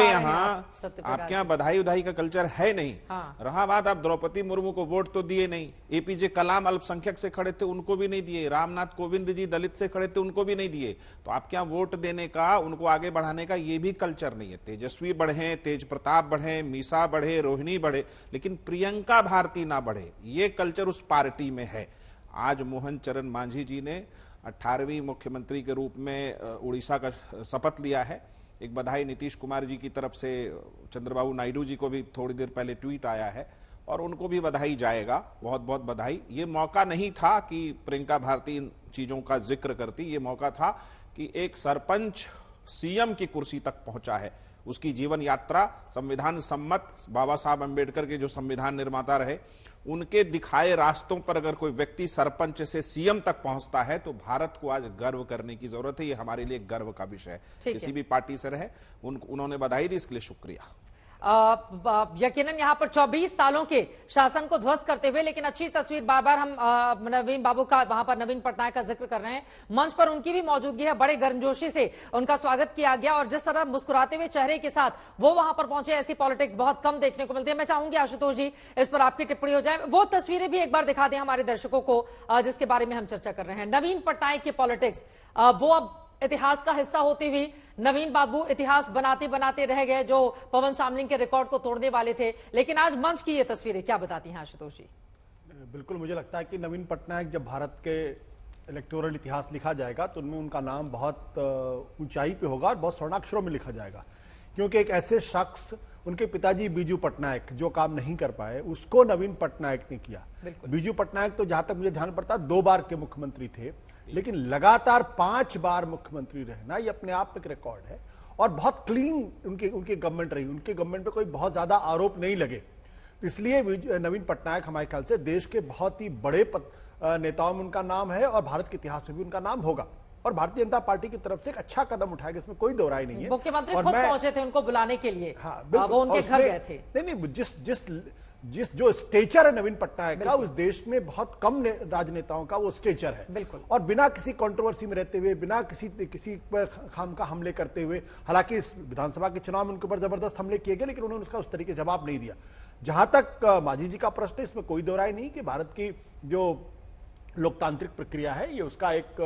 Speaker 10: यहाँ बधाई उधाई का कल्चर है नहीं। हाँ। रहा बात, आप द्रौपदी मुर्मू को वोट तो दिए नहीं, एपीजे कलाम अल्पसंख्यक से खड़े थे उनको भी नहीं दिए, रामनाथ कोविंद जी दलित से खड़े थे उनको भी नहीं दिए। तो आपके यहाँ वोट देने का, उनको आगे बढ़ाने का ये भी कल्चर नहीं है। तेजस्वी बढ़े, तेज प्रताप बढ़े, मीसा बढ़े, रोहिणी बढ़े, लेकिन प्रियंका भारती ना बढ़े, ये कल्चर उस पार्टी में है। आज मोहन चरण मांझी जी ने 18वीं मुख्यमंत्री के रूप में उड़ीसा का शपथ लिया है। एक बधाई नीतीश कुमार जी की तरफ से चंद्रबाबू नायडू जी को भी थोड़ी देर पहले ट्वीट आया है और उनको भी बधाई जाएगा, बहुत बहुत बधाई। ये मौका नहीं था कि प्रियंका भारती इन चीजों का जिक्र करती, ये मौका था कि एक सरपंच सीएम की कुर्सी तक पहुंचा है, उसकी जीवन यात्रा संविधान सम्मत, बाबा साहब अंबेडकर के जो संविधान निर्माता रहे उनके दिखाए रास्तों पर अगर कोई व्यक्ति सरपंच से सीएम तक पहुंचता है तो भारत को आज गर्व करने की जरूरत है। ये हमारे लिए गर्व का विषय है, किसी भी पार्टी से रहे। उन्होंने बधाई दी, इसके लिए शुक्रिया।
Speaker 1: यकीनन यहाँ पर 24 सालों के शासन को ध्वस्त करते हुए, लेकिन अच्छी तस्वीर, बार बार हम नवीन बाबू का, वहां पर नवीन पटनायक का जिक्र कर रहे हैं, मंच पर उनकी भी मौजूदगी है, बड़े गर्मजोशी से उनका स्वागत किया गया और जिस तरह मुस्कुराते हुए चेहरे के साथ वो वहां पर पहुंचे, ऐसी पॉलिटिक्स बहुत कम देखने को मिलती है। मैं चाहूंगी आशुतोष जी इस पर आपकी टिप्पणी हो जाए, वो तस्वीरें भी एक बार दिखा दें हमारे दर्शकों को जिसके बारे में हम चर्चा कर रहे हैं। नवीन पटनायक की पॉलिटिक्स, वो अब इतिहास का हिस्सा होती हुई नवीन बाबू इतिहास बनाते बनाते रह गए, जो पवन चामलिंग के रिकॉर्ड को तोड़ने वाले थे, लेकिन आज मंच की ये तस्वीरें क्या बताती हैं आशुतोष जी?
Speaker 11: बिल्कुल, मुझे लगता है कि नवीन पटनायक जब भारत के इलेक्टोरल इतिहास लिखा जाएगा तो उनमें उनका नाम बहुत ऊंचाई पे होगा और बहुत स्वर्णाक्षरों में लिखा जाएगा, क्योंकि एक ऐसे शख्स, उनके पिताजी बीजू पटनायक जो काम नहीं कर पाए उसको नवीन पटनायक ने किया। बीजू पटनायक तो जहां तक मुझे ध्यान पड़ता 2 बार के मुख्यमंत्री थे, लेकिन लगातार 5 बार मुख्यमंत्री रहना ये अपने आप एक रिकॉर्ड है और बहुत क्लीन उनकी गवर्नमेंट रही, उनके गवर्नमेंट पे कोई बहुत ज्यादा आरोप नहीं लगे। इसलिए नवीन पटनायक हमारे ख्याल से देश के बहुत ही बड़े नेताओं में उनका नाम है और भारत के इतिहास में भी उनका नाम होगा और भारतीय जनता पार्टी की तरफ से एक अच्छा कदम उठाएगा, इसमें कोई दो राय नहीं है।
Speaker 1: मुख्यमंत्री खुद पहुंचे थे उनको बुलाने के लिए।
Speaker 11: हाँ,
Speaker 1: वो उनके घर गए थे।
Speaker 11: नहीं, जो स्टेचर है नवीन पटनायक का, उस देश में बहुत कम राजनेताओं का वो स्टेचर है। बिल्कुल। और बिना किसी कंट्रोवर्सी में रहते हुए, बिना किसी पर खाम का हमले करते हुए, हालांकि इस विधानसभा के चुनाव में उनके ऊपर जबरदस्त हमले किए गए, लेकिन उन्होंने उसका उस तरीके जवाब नहीं दिया। जहां तक मांझी जी का प्रश्न है, इसमें कोई दो राय नहीं कि भारत की जो लोकतांत्रिक प्रक्रिया है, ये उसका एक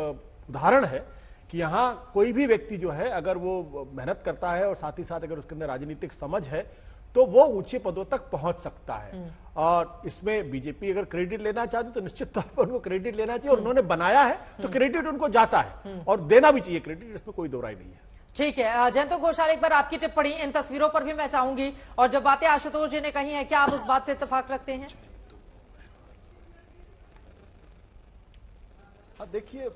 Speaker 11: उदाहरण है कि यहां कोई भी व्यक्ति जो है, अगर वो मेहनत करता है और साथ ही साथ अगर उसके अंदर राजनीतिक समझ है, तो वो ऊंचे पदों तक पहुंच सकता है। और इसमें बीजेपी अगर क्रेडिट लेना चाहती तो निश्चित तौर पर उनको क्रेडिट लेना चाहिए और उन्होंने बनाया है तो क्रेडिट उनको जाता है और देना भी चाहिए क्रेडिट, इसमें कोई दो राय नहीं है।
Speaker 1: ठीक है, जयंत घोषाल, एक बार आपकी टिप्पणी इन तस्वीरों पर भी मैं चाहूंगी, और जब बातें आशुतोष जी ने कही है, क्या आप उस बात से इत्तेफाक रखते हैं?
Speaker 12: देखिए,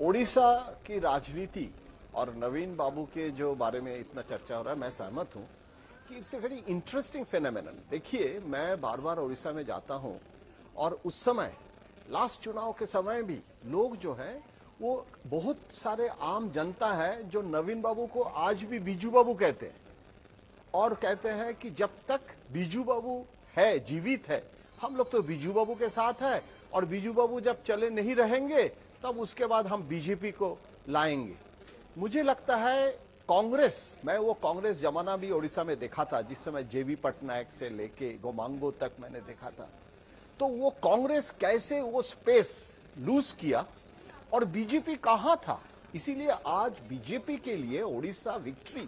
Speaker 12: ओडिशा की राजनीति और नवीन बाबू के जो बारे में इतना चर्चा हो रहा है, मैं सहमत हूं कि it's a very interesting phenomenon. देखिए, मैं बार बार ओडिशा में जाता हूं और उस समय लास्ट चुनाव के समय भी लोग जो है वो बहुत सारे आम जनता है जो नवीन बाबू को आज भी बीजू बाबू कहते हैं और कहते हैं कि जब तक बीजू बाबू है, जीवित है, हम लोग तो बीजू बाबू के साथ है और बीजू बाबू जब चले नहीं रहेंगे तब उसके बाद हम बीजेपी को लाएंगे। मुझे लगता है कांग्रेस, मैं वो कांग्रेस जमाना भी ओडिशा में देखा था जिस समय जेबी पटनायक से लेके गोमांगो तक मैंने देखा था, तो वो कांग्रेस कैसे वो स्पेस लूज किया और बीजेपी कहां था। इसीलिए आज बीजेपी के लिए Odisha victory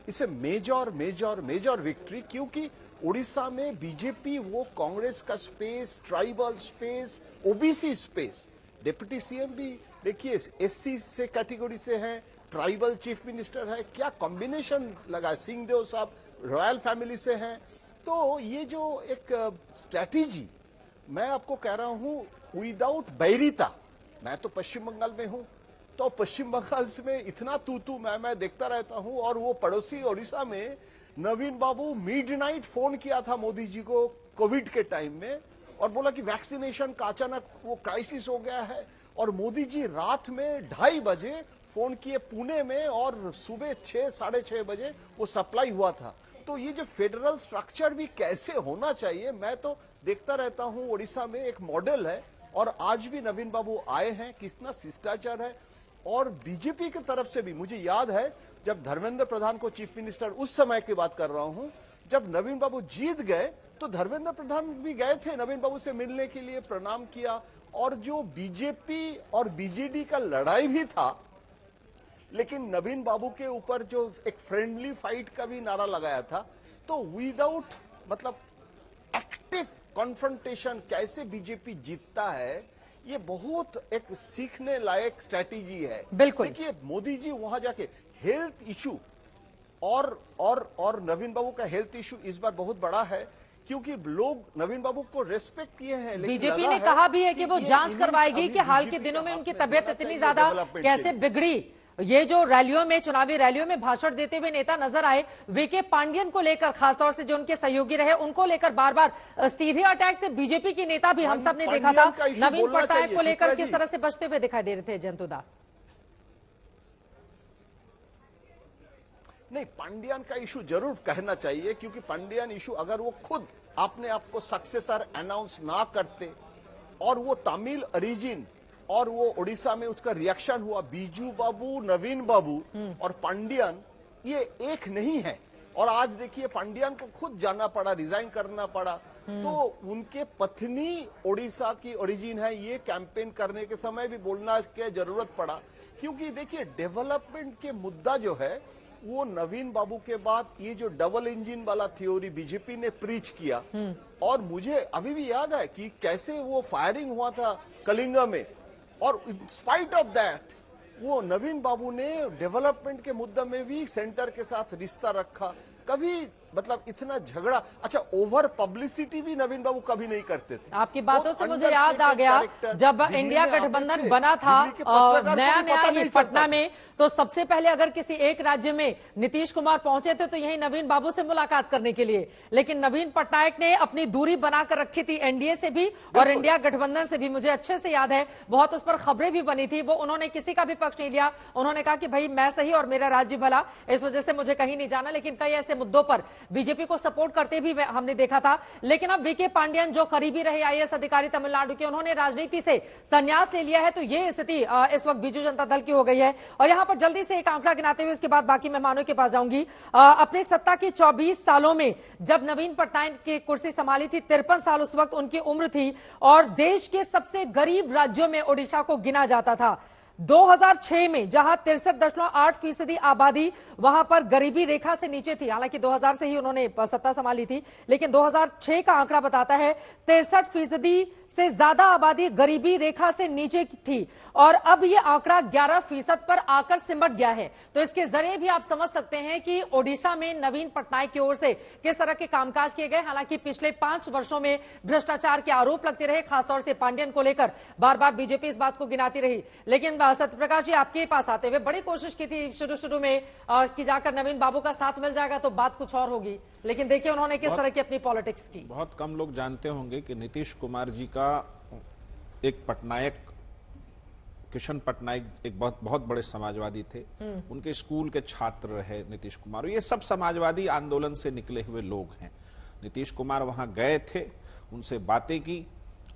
Speaker 12: it's a major major major victory, क्योंकि ओडिशा में बीजेपी वो कांग्रेस का space, tribal space, OBC space, deputy CM भी देखिए एससी से कैटेगरी से हैं, ट्राइबल चीफ मिनिस्टर है, क्या कॉम्बिनेशन लगा, सिंहदेव साहब रॉयल फैमिली से हैं। तो ये जो एक स्ट्रैटेजी मैं आपको कह रहा हूं विदाउट बैरिता, मैं तो पश्चिम बंगाल में हूं, तो पश्चिम बंगाल में इतना तू मैं देखता रहता हूं और वो पड़ोसी ओडिशा में नवीन बाबू मिडनाइट फोन किया था मोदी जी को कोविड के टाइम में और बोला कि वैक्सीनेशन का अचानक वो क्राइसिस हो गया है और मोदी जी रात में 2:30 बजे फोन किए पुणे में और सुबह 6 साढ़े 6 बजे वो सप्लाई हुआ था। तो ये जो फेडरल स्ट्रक्चर भी कैसे होना चाहिए मैं तो देखता रहता हूं, ओडिशा में एक मॉडल है और आज भी नवीन बाबू आए हैं, कितना शिष्टाचार है। और बीजेपी की तरफ से भी मुझे याद है जब धर्मेंद्र प्रधान को चीफ मिनिस्टर, उस समय की बात कर रहा हूं, जब नवीन बाबू जीत गए तो धर्मेंद्र प्रधान भी गए थे नवीन बाबू से मिलने के लिए, प्रणाम किया। और जो बीजेपी और बीजेडी का लड़ाई भी था, लेकिन नवीन बाबू के ऊपर जो एक फ्रेंडली फाइट का भी नारा लगाया था, तो विदाउट मतलब एक्टिव कॉन्फ्रंटेशन कैसे बीजेपी जीतता है, ये बहुत एक सीखने लायक स्ट्रैटेजी है।
Speaker 1: बिल्कुल।
Speaker 12: देखिए मोदी जी वहां जाके हेल्थ इशू और नवीन बाबू का हेल्थ इशू इस बार बहुत बड़ा है क्योंकि लोग नवीन बाबू को रेस्पेक्ट किए हैं।
Speaker 1: बीजेपी ने कहा भी है कि वो जांच करवाएगी कि हाल के दिनों में उनकी तबीयत इतनी ज्यादा कैसे बिगड़ी। ये जो रैलियों में, चुनावी रैलियों में भाषण देते हुए नेता नजर आए, वीके पांडियन को लेकर, खासतौर से जो उनके सहयोगी रहे उनको लेकर बार बार सीधे अटैक से बीजेपी के नेता भी हम सब ने देखा था। नवीन पटनायक को लेकर किस तरह से बचते हुए दिखाई दे रहे थे जयंतुदा?
Speaker 12: नहीं, पांडियन का इशू जरूर कहना चाहिए क्योंकि पांडियन इशू अगर वो खुद अपने आप को सक्सेसर अनाउंस ना करते और वो तमिल ओरिजिन और वो ओडिशा में उसका रिएक्शन हुआ, बीजू बाबू, नवीन बाबू और पांडियन ये एक नहीं है। और आज देखिए पांडियन को खुद जाना पड़ा, रिजाइन करना पड़ा, तो उनके पत्नी ओडिशा की ओरिजिन है, ये कैंपेन करने के समय भी बोलना की जरूरत पड़ा क्योंकि देखिए डेवलपमेंट के मुद्दा जो है वो नवीन बाबू के बाद ये जो डबल इंजन वाला थ्योरी बीजेपी ने प्रीच किया और मुझे अभी भी याद है कि कैसे वो फायरिंग हुआ था कलिंगा में और इन स्पाइट ऑफ दैट वो नवीन बाबू ने डेवलपमेंट के मुद्दे में भी सेंटर के साथ रिश्ता रखा। कभी मतलब इतना झगड़ा, अच्छा ओवर पब्लिसिटी भी नवीन बाबू कभी नहीं करते थे।
Speaker 1: आपकी बातों से मुझे याद आ गया जब इंडिया गठबंधन बना था नया ही पटना में, तो सबसे पहले अगर किसी एक राज्य में नीतीश कुमार पहुंचे थे तो यही नवीन बाबू से मुलाकात करने के लिए, लेकिन नवीन पटनायक ने अपनी दूरी बनाकर रखी थी एनडीए से भी और इंडिया गठबंधन से भी। मुझे अच्छे से याद है, बहुत उस पर खबरें भी बनी थी। वो उन्होंने किसी का भी पक्ष नहीं लिया, उन्होंने कहा कि भाई मैं सही और मेरा राज्य भला, इस वजह से मुझे कहीं नहीं जाना। लेकिन कई ऐसे मुद्दों पर बीजेपी को सपोर्ट करते भी हमने देखा था। लेकिन अब वीके पांडियन जो करीबी रहे आईएएस अधिकारी तमिलनाडु के, उन्होंने राजनीति से संन्यास ले लिया है। तो ये स्थिति इस वक्त बीजू जनता दल की हो गई है। और यहां पर जल्दी से एक आंकड़ा गिनाते हुए इसके बाद बाकी मेहमानों के पास जाऊंगी। अपनी सत्ता की 24 सालों में जब नवीन पटनायक की कुर्सी संभाली थी, 53 साल उस वक्त उनकी उम्र थी और देश के सबसे गरीब राज्यों में ओडिशा को गिना जाता था। 2006 में जहां 63.8% आबादी वहां पर गरीबी रेखा से नीचे थी, हालांकि 2000 से ही उन्होंने सत्ता संभाली थी, लेकिन 2006 का आंकड़ा बताता है 63% से ज्यादा आबादी गरीबी रेखा से नीचे थी और अब यह आंकड़ा 11% पर आकर सिमट गया है। तो इसके जरिए भी आप समझ सकते हैं कि ओडिशा में नवीन पटनायक की ओर से किस तरह के कामकाज किए गए। हालांकि पिछले 5 वर्षों में भ्रष्टाचार के आरोप लगते रहे, खासतौर से पांडियन को लेकर बार बार बीजेपी इस बात को गिनाती रही। लेकिन सत्यप्रकाश जी, आपके पास आते हुए बड़ी कोशिश की थी शुरू में कि जाकर नवीन बाबू का साथ मिल जाएगा तो बात कुछ और होगी, लेकिन देखिए उन्होंने किस तरह की अपनी पॉलिटिक्स की।
Speaker 10: बहुत कम लोग जानते होंगे कि नीतीश कुमार जी का एक पटनायक, किशन पटनायक एक बहुत बहुत बड़े समाजवादी थे, उनके स्कूल के छात्र रहे नीतीश कुमार। ये सब समाजवादी आंदोलन से निकले हुए लोग हैं। नीतीश कुमार वहां गए थे, उनसे बातें की,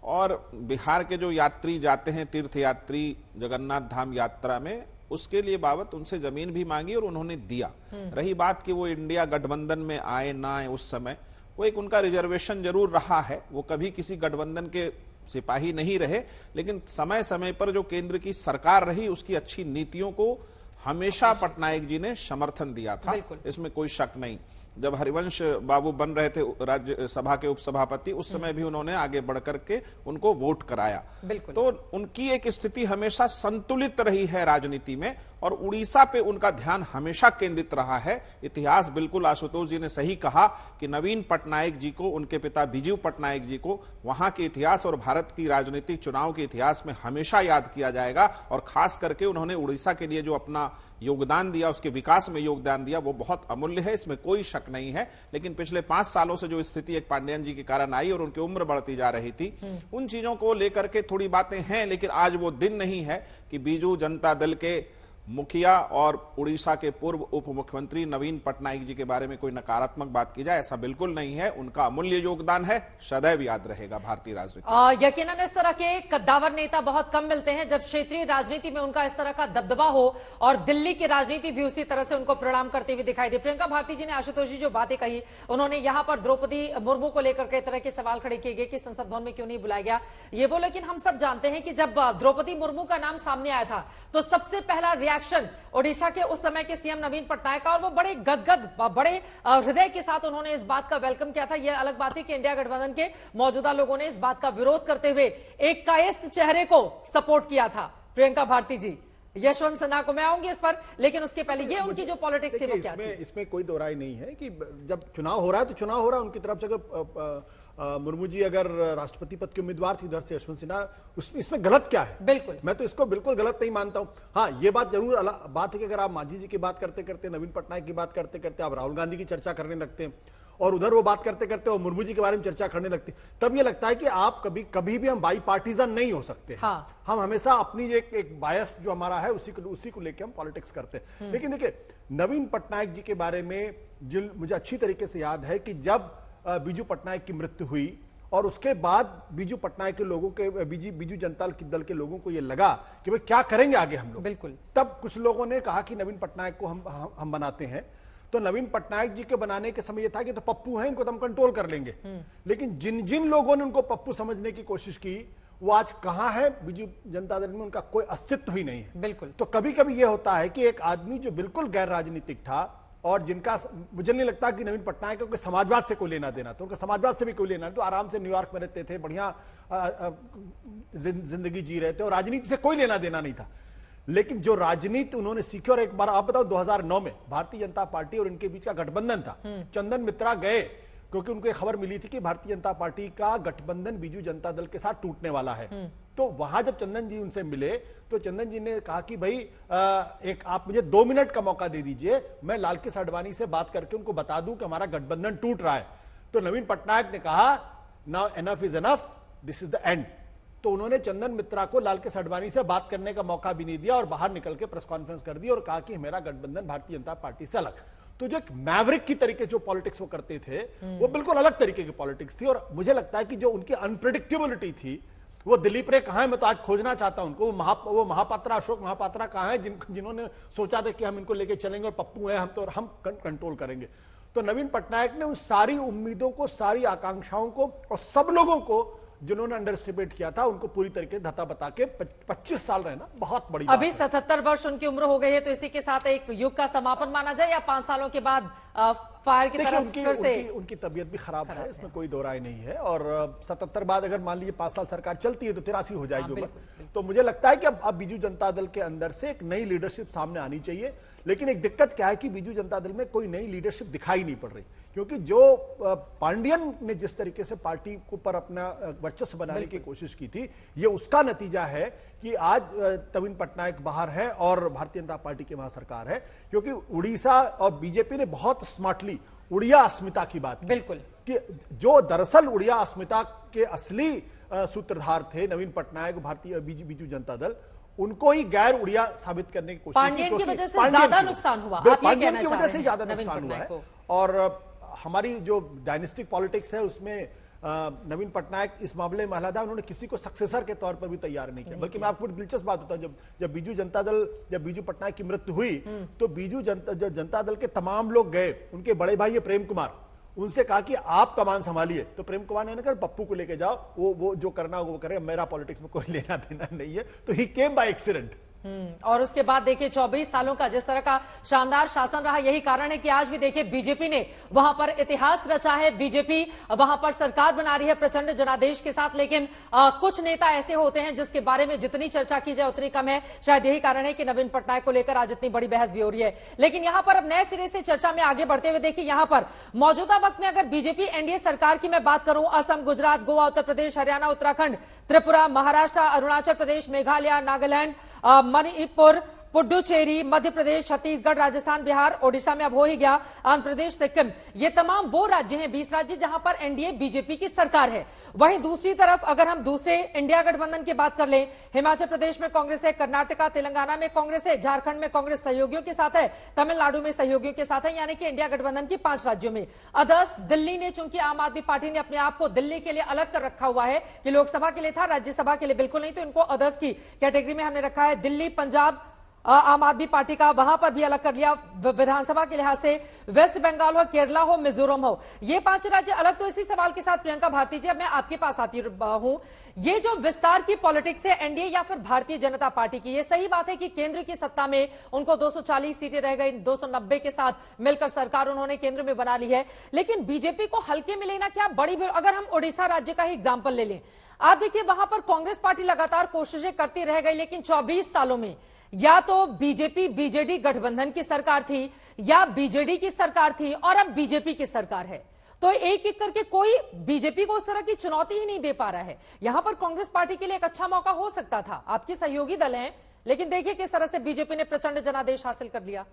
Speaker 10: और बिहार के जो यात्री जाते हैं तीर्थ यात्री जगन्नाथ धाम यात्रा में, उसके लिए बाबत उनसे जमीन भी मांगी और उन्होंने दिया। रही बात कि वो इंडिया गठबंधन में आए ना आए, उस समय वो एक उनका रिजर्वेशन जरूर रहा है, वो कभी किसी गठबंधन के सिपाही नहीं रहे, लेकिन समय समय पर जो केंद्र की सरकार रही उसकी अच्छी नीतियों को हमेशा पटनायक जी ने समर्थन दिया था, इसमें कोई शक नहीं। जब हरिवंश बाबू बन रहे थे राज्यसभा के उपसभापति, उस समय भी उन्होंने आगे बढ़कर के उनको वोट कराया। तो उनकी एक स्थिति हमेशा संतुलित रही है राजनीति में, और उड़ीसा पे उनका ध्यान हमेशा केंद्रित रहा है। इतिहास बिल्कुल आशुतोष जी ने सही कहा कि नवीन पटनायक जी को, उनके पिता बिजू पटनायक जी को वहां के इतिहास और भारत की राजनीतिक चुनाव के इतिहास में हमेशा याद किया जाएगा। और खास करके उन्होंने उड़ीसा के लिए जो अपना योगदान दिया, उसके विकास में योगदान दिया, वो बहुत अमूल्य है, इसमें कोई शक नहीं है। लेकिन पिछले 5 सालों से जो स्थिति एक पांडेयन जी के कारण आई और उनकी उम्र बढ़ती जा रही थी, उन चीजों को लेकर के थोड़ी बातें हैं। लेकिन आज वो दिन नहीं है कि बीजू जनता दल के मुखिया और उड़ीसा के पूर्व उप मुख्यमंत्री नवीन पटनायक जी के बारे में कोई नकारात्मक बात की जाए, ऐसा बिल्कुल नहीं है। उनका अमूल्य योगदान है, सदैव याद रहेगा भारतीय राजनीति।
Speaker 1: यकीनन इस तरह के कद्दावर नेता बहुत कम मिलते हैं जब क्षेत्रीय राजनीति में उनका इस तरह का दबदबा हो, और दिल्ली की राजनीति भी उसी तरह से उनको प्रणाम करते हुए दिखाई दे। प्रियंका भारती जी ने, आशुतोष जी जो बातें कही, उन्होंने यहां पर द्रौपदी मुर्मू को लेकर कई तरह के सवाल खड़े किए गए कि संसद भवन में क्यों नहीं बुलाया गया ये वो। लेकिन हम सब जानते हैं कि जब द्रौपदी मुर्मू का नाम सामने आया था तो सबसे पहला रिएक्शन ओडिशा के उस समय के सीएम नवीन पटनायक का, और वो बड़े गदगद, बड़े हृदय के साथ उन्होंने इस बात का वेलकम किया था। यह अलग बात है कि इंडिया गठबंधन के मौजूदा लोगों ने इस बात का विरोध करते हुए एक कायस्थ चेहरे को सपोर्ट किया था। प्रियंका भारती जी, यशवंत सिन्हा को मैं आऊंगी इस पर, लेकिन उसके पहले ये उनकी जो पॉलिटिक्स है वो क्या थी?
Speaker 11: इसमें कोई दो राय नहीं है कि जब चुनाव हो रहा है तो चुनाव हो रहा है। उनकी तरफ से अगर मुर्मू जी अगर राष्ट्रपति पद के उम्मीदवार थी, इधर से यशवंत सिन्हा, इसमें गलत क्या है?
Speaker 1: बिल्कुल,
Speaker 11: मैं तो इसको बिल्कुल गलत नहीं मानता हूं। हाँ, ये बात जरूर बात है कि अगर आप मांझी जी की बात करते करते, नवीन पटनायक की बात करते करते आप राहुल गांधी की चर्चा करने लगते हैं, और उधर वो बात करते करते और मुर्मू जी के बारे में चर्चा करने लगती, तब ये लगता है कि आप कभी भी हम बाई पार्टीजन नहीं हो सकते। हाँ। हम हमेशा अपनी एक बायस जो हमारा है उसी को लेकर हम पॉलिटिक्स करते हैं। लेकिन देखिए, नवीन पटनायक जी के बारे में मुझे अच्छी तरीके से याद है कि जब बीजू पटनायक की मृत्यु हुई और उसके बाद बीजू पटनायक के लोगों के, बीजू जनता दल के लोगों को यह लगा कि भाई क्या करेंगे आगे हम लोग।
Speaker 1: बिल्कुल।
Speaker 11: तब कुछ लोगों ने कहा कि नवीन पटनायक को हम बनाते हैं। तो नवीन पटनायक जी के बनाने के समय यह था कि तो पप्पू हैं, इनको तो हम कंट्रोल कर लेंगे। लेकिन जिन जिन लोगों ने उनको पप्पू समझने की कोशिश की, वो आज कहां है? बीजू जनता दल में उनका कोई अस्तित्व ही नहीं है।
Speaker 1: बिल्कुल।
Speaker 11: तो कभी कभी यह होता है कि एक आदमी जो बिल्कुल गैर राजनीतिक था, और जिनका मुझे नहीं लगता कि नवीन पटनायक को समाजवाद से कोई लेना देना, तो उनका समाजवाद से भी कोई लेना, तो आराम से न्यूयॉर्क में रहते थे, बढ़िया जिंदगी जी रहे थे, और राजनीति से कोई लेना देना नहीं था। लेकिन जो राजनीति उन्होंने सीखी, और एक बार आप बताओ 2009 में भारतीय जनता पार्टी और इनके बीच का गठबंधन था, चंदन मित्रा गए क्योंकि उनको खबर मिली थी कि भारतीय जनता पार्टी का गठबंधन बीजू जनता दल के साथ टूटने वाला है। तो वहां जब चंदन जी उनसे मिले तो चंदन जी ने कहा कि भाई एक आप मुझे 2 मिनट का मौका दे दीजिए, मैं लालकृष्ण आडवाणी से बात करके उनको बता दूं कि हमारा गठबंधन टूट रहा है। तो नवीन पटनायक ने कहा, now enough is enough, this is the end. तो उन्होंने चंदन मित्रा को लालकृष्ण आडवाणी से बात करने का मौका भी नहीं दिया और बाहर निकल के प्रेस कॉन्फ्रेंस कर दी और कहा कि मेरा गठबंधन भारतीय जनता पार्टी से अलग। तो जो एक मैवरिक की तरीके जो पॉलिटिक्स वो करते थे, वो बिल्कुल अलग तरीके की पॉलिटिक्स थी। और मुझे लगता है कि जो उनकी अनप्रेडिक्टेबिलिटी थी, वो दिलीप रे कहां है, मैं तो आज खोजना चाहता हूं उनको। वो महापात्रा, अशोक महापात्रा कहां है, जिन्होंने सोचा था कि हम इनको लेके चलेंगे और पप्पू है, हम कंट्रोल करेंगे। तो नवीन पटनायक ने उन सारी उम्मीदों को, सारी आकांक्षाओं को और सब लोगों को जिन्होंने अंडर एस्टिमेट किया था, उनको पूरी तरीके से धता बता के 25 साल रहना बहुत बड़ी बात है।
Speaker 1: अभी 77 वर्ष उनकी उम्र हो गई है, तो इसी के साथ एक युग का समापन माना जाए, या 5 सालों के बाद फायर की तरफ फिर से?
Speaker 11: उनकी तबीयत भी खराब है, इसमें कोई दो राय नहीं है। और 77 बाद अगर मान लीजिए 5 साल सरकार चलती है तो 83 हो जाएगी उम्र। तो मुझे लगता है कि अब बीजू जनता दल के अंदर से एक नई लीडरशिप सामने आनी चाहिए। लेकिन एक दिक्कत क्या है कि बीजू जनता दल में कोई नई लीडरशिप दिखाई नहीं पड़ रही, क्योंकि जो पांडियन ने जिस तरीके से पार्टी को पर अपना वर्चस्व बनाने की कोशिश की थी, ये उसका नतीजा है कि आज नवीन पटनायक बाहर है और भारतीय जनता पार्टी की वहां सरकार है। क्योंकि उड़ीसा और बीजेपी ने बहुत स्मार्टली उड़िया अस्मिता की बात की,
Speaker 1: बिल्कुल,
Speaker 11: कि जो दरअसल उड़िया अस्मिता के असली सूत्रधार थे नवीन पटनायक, भारतीय बीजू जनता दल, उनको ही गैर उड़िया साबित करने की कोशिश
Speaker 1: पांडियन की वजह से ज्यादा नुकसान हुआ,
Speaker 11: पांडियन की वजह से ज्यादा नुकसान हुआ है। और हमारी जो डायनेस्टिक पॉलिटिक्स है उसमें नवीन पटनायक इस मामले में महलादा, उन्होंने किसी को सक्सेसर के तौर पर भी तैयार नहीं किया। बल्कि मैं आपको दिलचस्प बात बताऊं, जब बीजू पटनायक की मृत्यु हुई तो जनता दल के तमाम लोग गए, उनके बड़े भाई है प्रेम कुमार, उनसे कहा कि आप कमान संभालिए। तो प्रेम कुमार ने कहा पप्पू को लेके जाओ, वो जो करना वो करेगा, मेरा पॉलिटिक्स में कोई लेना देना नहीं है। तो ही केम बाय एक्सीडेंट।
Speaker 1: और उसके बाद देखिए 24 सालों का जिस तरह का शानदार शासन रहा, यही कारण है कि आज भी देखिए बीजेपी ने वहां पर इतिहास रचा है। बीजेपी वहां पर सरकार बना रही है प्रचंड जनादेश के साथ। लेकिन कुछ नेता ऐसे होते हैं जिसके बारे में जितनी चर्चा की जाए उतनी कम है। शायद यही कारण है कि नवीन पटनायक को लेकर आज इतनी बड़ी बहस भी हो रही है। लेकिन यहां पर अब नए सिरे से चर्चा में आगे बढ़ते हुए देखिए, यहां पर मौजूदा वक्त में अगर बीजेपी एनडीए सरकार की मैं बात करूं, असम, गुजरात, गोवा, उत्तर प्रदेश, हरियाणा, उत्तराखंड, त्रिपुरा, महाराष्ट्र, अरुणाचल प्रदेश, मेघालय, नागालैंड, मणिपुर, पुडुचेरी, मध्य प्रदेश, छत्तीसगढ़, राजस्थान, बिहार, ओडिशा में अब हो ही गया, आंध्र प्रदेश, सिक्किम, ये तमाम वो राज्य हैं, 20 राज्य जहां पर एनडीए बीजेपी की सरकार है। वहीं दूसरी तरफ अगर हम दूसरे इंडिया गठबंधन की बात कर लें, हिमाचल प्रदेश में कांग्रेस है, कर्नाटका, तेलंगाना में कांग्रेस है, झारखंड में कांग्रेस सहयोगियों के साथ है, तमिलनाडु में सहयोगियों के साथ है, यानी कि इंडिया गठबंधन की 5 राज्यों में। अदर्स दिल्ली ने, चूंकि आम आदमी पार्टी ने अपने आप को दिल्ली के लिए अलग कर रखा हुआ है कि लोकसभा के लिए था, राज्यसभा के लिए बिल्कुल नहीं, तो इनको अदर्स की कैटेगरी में हमने रखा है। दिल्ली, पंजाब आम आदमी पार्टी का वहां पर भी अलग कर लिया विधानसभा के लिहाज से। वेस्ट बंगाल हो, केरला हो, मिजोरम हो, ये 5 राज्य अलग। तो इसी सवाल के साथ प्रियंका भारती जी, अब मैं आपके पास आती हूं, ये जो विस्तार की पॉलिटिक्स है एनडीए या फिर भारतीय जनता पार्टी की, ये सही बात है कि केंद्र की सत्ता में उनको 240 सीटें रह गई, 290 के साथ मिलकर सरकार उन्होंने केंद्र में बना ली है। लेकिन बीजेपी को हल्के में लेना क्या बड़ी, अगर हम ओडिशा राज्य का ही एग्जाम्पल ले लें, आप देखिए वहां पर कांग्रेस पार्टी लगातार कोशिशें करती रह गई, लेकिन 24 सालों में या तो बीजेपी बीजेडी गठबंधन की सरकार थी या बीजेडी की सरकार थी, और अब बीजेपी की सरकार है। तो एक एक करके कोई बीजेपी को उस तरह की चुनौती ही नहीं दे पा रहा है। यहां पर कांग्रेस पार्टी के लिए एक अच्छा मौका हो सकता था, आपके सहयोगी दल हैं, लेकिन देखिए किस तरह से बीजेपी ने प्रचंड जनादेश हासिल कर लिया।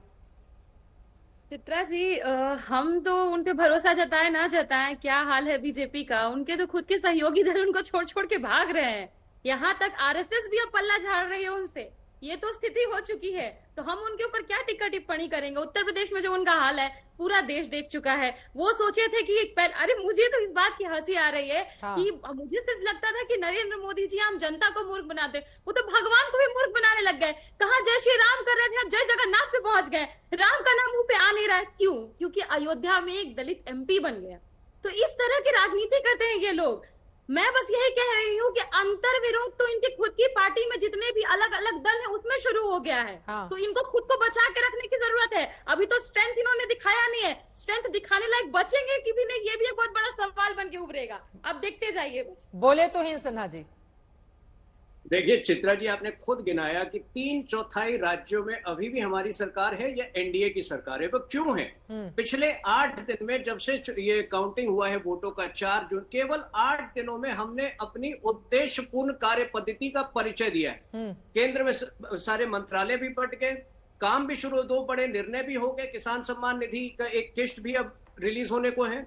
Speaker 9: चित्रा जी, हम तो उन पे भरोसा जताए ना जताएं, क्या हाल है बीजेपी का, उनके तो खुद के सहयोगी दल उनको छोड़ छोड़ के भाग रहे हैं। यहां तक आरएसएस भी अब पल्ला झाड़ रही है उनसे, ये तो स्थिति हो चुकी है। तो हम उनके ऊपर क्या टिक्का टिप्पणी करेंगे। उत्तर प्रदेश में जो उनका हाल है पूरा देश देख चुका है। वो सोचे थे कि अरे मुझे तो इस बात की हंसी आ रही है कि मुझे सिर्फ लगता था कि नरेंद्र मोदी जी हम जनता को मूर्ख बनाते, वो तो भगवान को भी मूर्ख बनाने लग गए। कहा जय श्री राम कर रहे थे, अब जय जगन्नाथ पे पहुंच गए। राम का नाम मुंह पे आ नहीं रहा है, क्यों? क्योंकि अयोध्या में एक दलित एमपी बन गया। तो इस तरह की राजनीति करते हैं ये लोग। मैं बस यही कह रही हूँ कि अंतर विरोध तो इनकी खुद की पार्टी में जितने भी अलग अलग दल हैं उसमें शुरू हो गया है। तो इनको खुद को बचा के रखने की जरूरत है। अभी तो स्ट्रेंथ इन्होंने दिखाया नहीं है, स्ट्रेंथ दिखाने लायक बचेंगे कि भी नहीं, ये भी एक बहुत बड़ा सवाल बन के उभरेगा। अब देखते जाइए बस।
Speaker 1: बोले तो ही सिन्हा जी।
Speaker 8: देखिए चित्रा जी, आपने खुद गिनाया कि 3/4 राज्यों में अभी भी हमारी सरकार है या एनडीए की सरकार है। वो क्यों है? पिछले 8 दिन में, जब से ये काउंटिंग हुआ है वोटों का 4 जून, केवल 8 दिनों में हमने अपनी उद्देश्यपूर्ण कार्य पद्धति का परिचय दिया है। केंद्र में सारे मंत्रालय भी बट गए, काम भी शुरू, 2 बड़े निर्णय भी हो गए। किसान सम्मान निधि का एक किस्त भी अब रिलीज होने को है,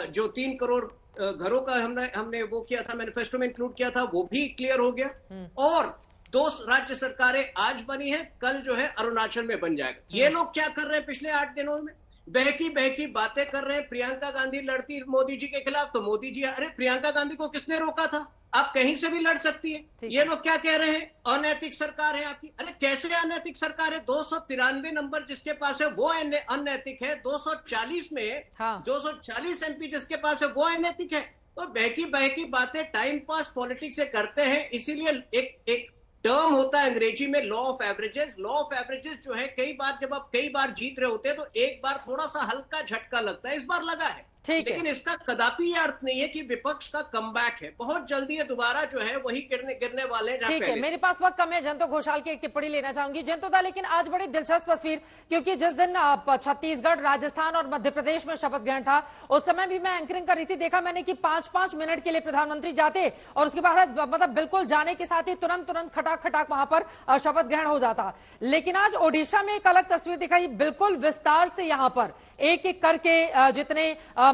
Speaker 8: जो 3 करोड़ घरों का हमने वो किया था, मैनिफेस्टो में इंक्लूड किया था, वो भी क्लियर हो गया। और 2 राज्य सरकारें आज बनी है, कल जो है अरुणाचल में बन जाएगा। ये लोग क्या कर रहे हैं पिछले 8 दिनों में? बहकी बातें कर रहे हैं। प्रियंका गांधी लड़ती मोदी जी के खिलाफ, तो मोदी जी, अरे प्रियंका गांधी को किसने रोका था? आप कहीं से भी लड़ सकती है। ये लोग क्या कह रहे हैं? अनैतिक सरकार है आपकी। अरे कैसे अनैतिक सरकार है? 293 नंबर जिसके पास है वो अनैतिक है, 240 में 240 एमपी जिसके पास है वो अनैतिक है। तो बहकी बातें टाइम पास पॉलिटिक्स से करते हैं। इसीलिए एक टर्म होता है अंग्रेजी में law of averages. Law of averages जो है, कई बार जब आप कई बार जीत रहे होते हैं तो एक बार थोड़ा सा हल्का झटका लगता है। इस बार लगा है, लेकिन इसका कदापि ये अर्थ नहीं है कि विपक्ष का कमबैक है। बहुत जल्दी ये दोबारा जो है वही गिरने वाले हैं।
Speaker 1: ठीक है, मेरे पास वक्त कम है। जयंतो घोषाल की एक टिप्पणी लेना चाहूंगी। जयंतो दा, लेकिन आज बड़ी दिलचस्प तस्वीर, क्योंकि जिस दिन छत्तीसगढ़, राजस्थान और मध्य प्रदेश में शपथ ग्रहण था, उस समय भी मैं एंकरिंग कर रही थी। देखा मैंने कि 5-5 मिनट के लिए प्रधानमंत्री जाते और उसके बाद मतलब बिल्कुल जाने के साथ ही तुरंत खटाक वहां पर शपथ ग्रहण हो जाता। लेकिन आज ओडिशा में एक अलग तस्वीर दिखाई, बिल्कुल विस्तार से यहां पर एक एक करके जितने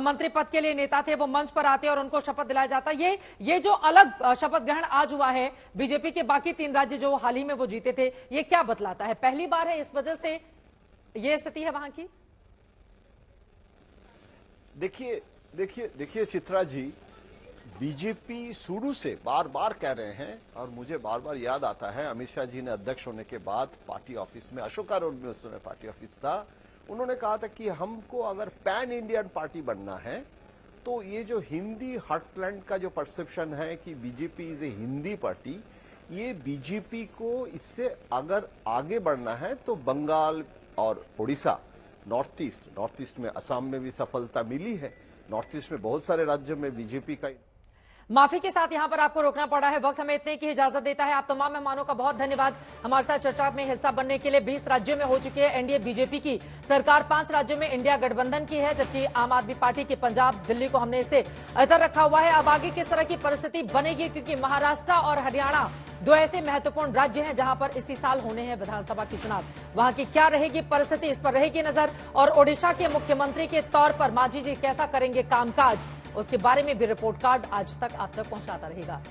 Speaker 1: मंत्री पद के लिए नेता थे वो मंच पर आते और उनको शपथ दिलाया जाता। ये जो अलग शपथ ग्रहण आज हुआ है बीजेपी के बाकी 3 राज्य जो हाल ही में वो जीते थे, ये क्या बतलाता है? पहली बार है इस वजह से ये स्थिति है वहां की?
Speaker 12: देखिए चित्रा जी, बीजेपी शुरू से बार बार कह रहे हैं और मुझे बार बार याद आता है अमित शाह जी ने अध्यक्ष होने के बाद पार्टी ऑफिस में, अशोका रोड में उस समय पार्टी ऑफिस था, उन्होंने कहा था कि हमको अगर पैन इंडियन पार्टी बनना है तो ये जो हिंदी हार्टलैंड का जो परसेप्शन है कि BJP is a Hindi party, ये बीजेपी को इससे अगर आगे बढ़ना है तो बंगाल और उड़ीसा, नॉर्थ ईस्ट में असम में भी सफलता मिली है, नॉर्थ ईस्ट में बहुत सारे राज्यों में बीजेपी का।
Speaker 1: माफी के साथ यहां पर आपको रोकना पड़ा है, वक्त हमें इतने की इजाजत देता है। आप तमाम मेहमानों का बहुत धन्यवाद हमारे साथ चर्चा में हिस्सा बनने के लिए। 20 राज्यों में हो चुकी है एनडीए बीजेपी की सरकार, 5 राज्यों में इंडिया गठबंधन की है, जबकि आम आदमी पार्टी की पंजाब दिल्ली को हमने इसे अतर रखा हुआ है। अब आगे किस तरह की परिस्थिति बनेगी, क्योंकि महाराष्ट्र और हरियाणा 2 ऐसे महत्वपूर्ण राज्य हैं जहां पर इसी साल होने हैं विधानसभा के चुनाव। वहां की क्या रहेगी परिस्थिति, इस पर रहेगी नजर। और ओडिशा के मुख्यमंत्री के तौर पर मांझी जी कैसा करेंगे कामकाज, उसके बारे में भी रिपोर्ट कार्ड आज तक आप तक पहुंचाता रहेगा।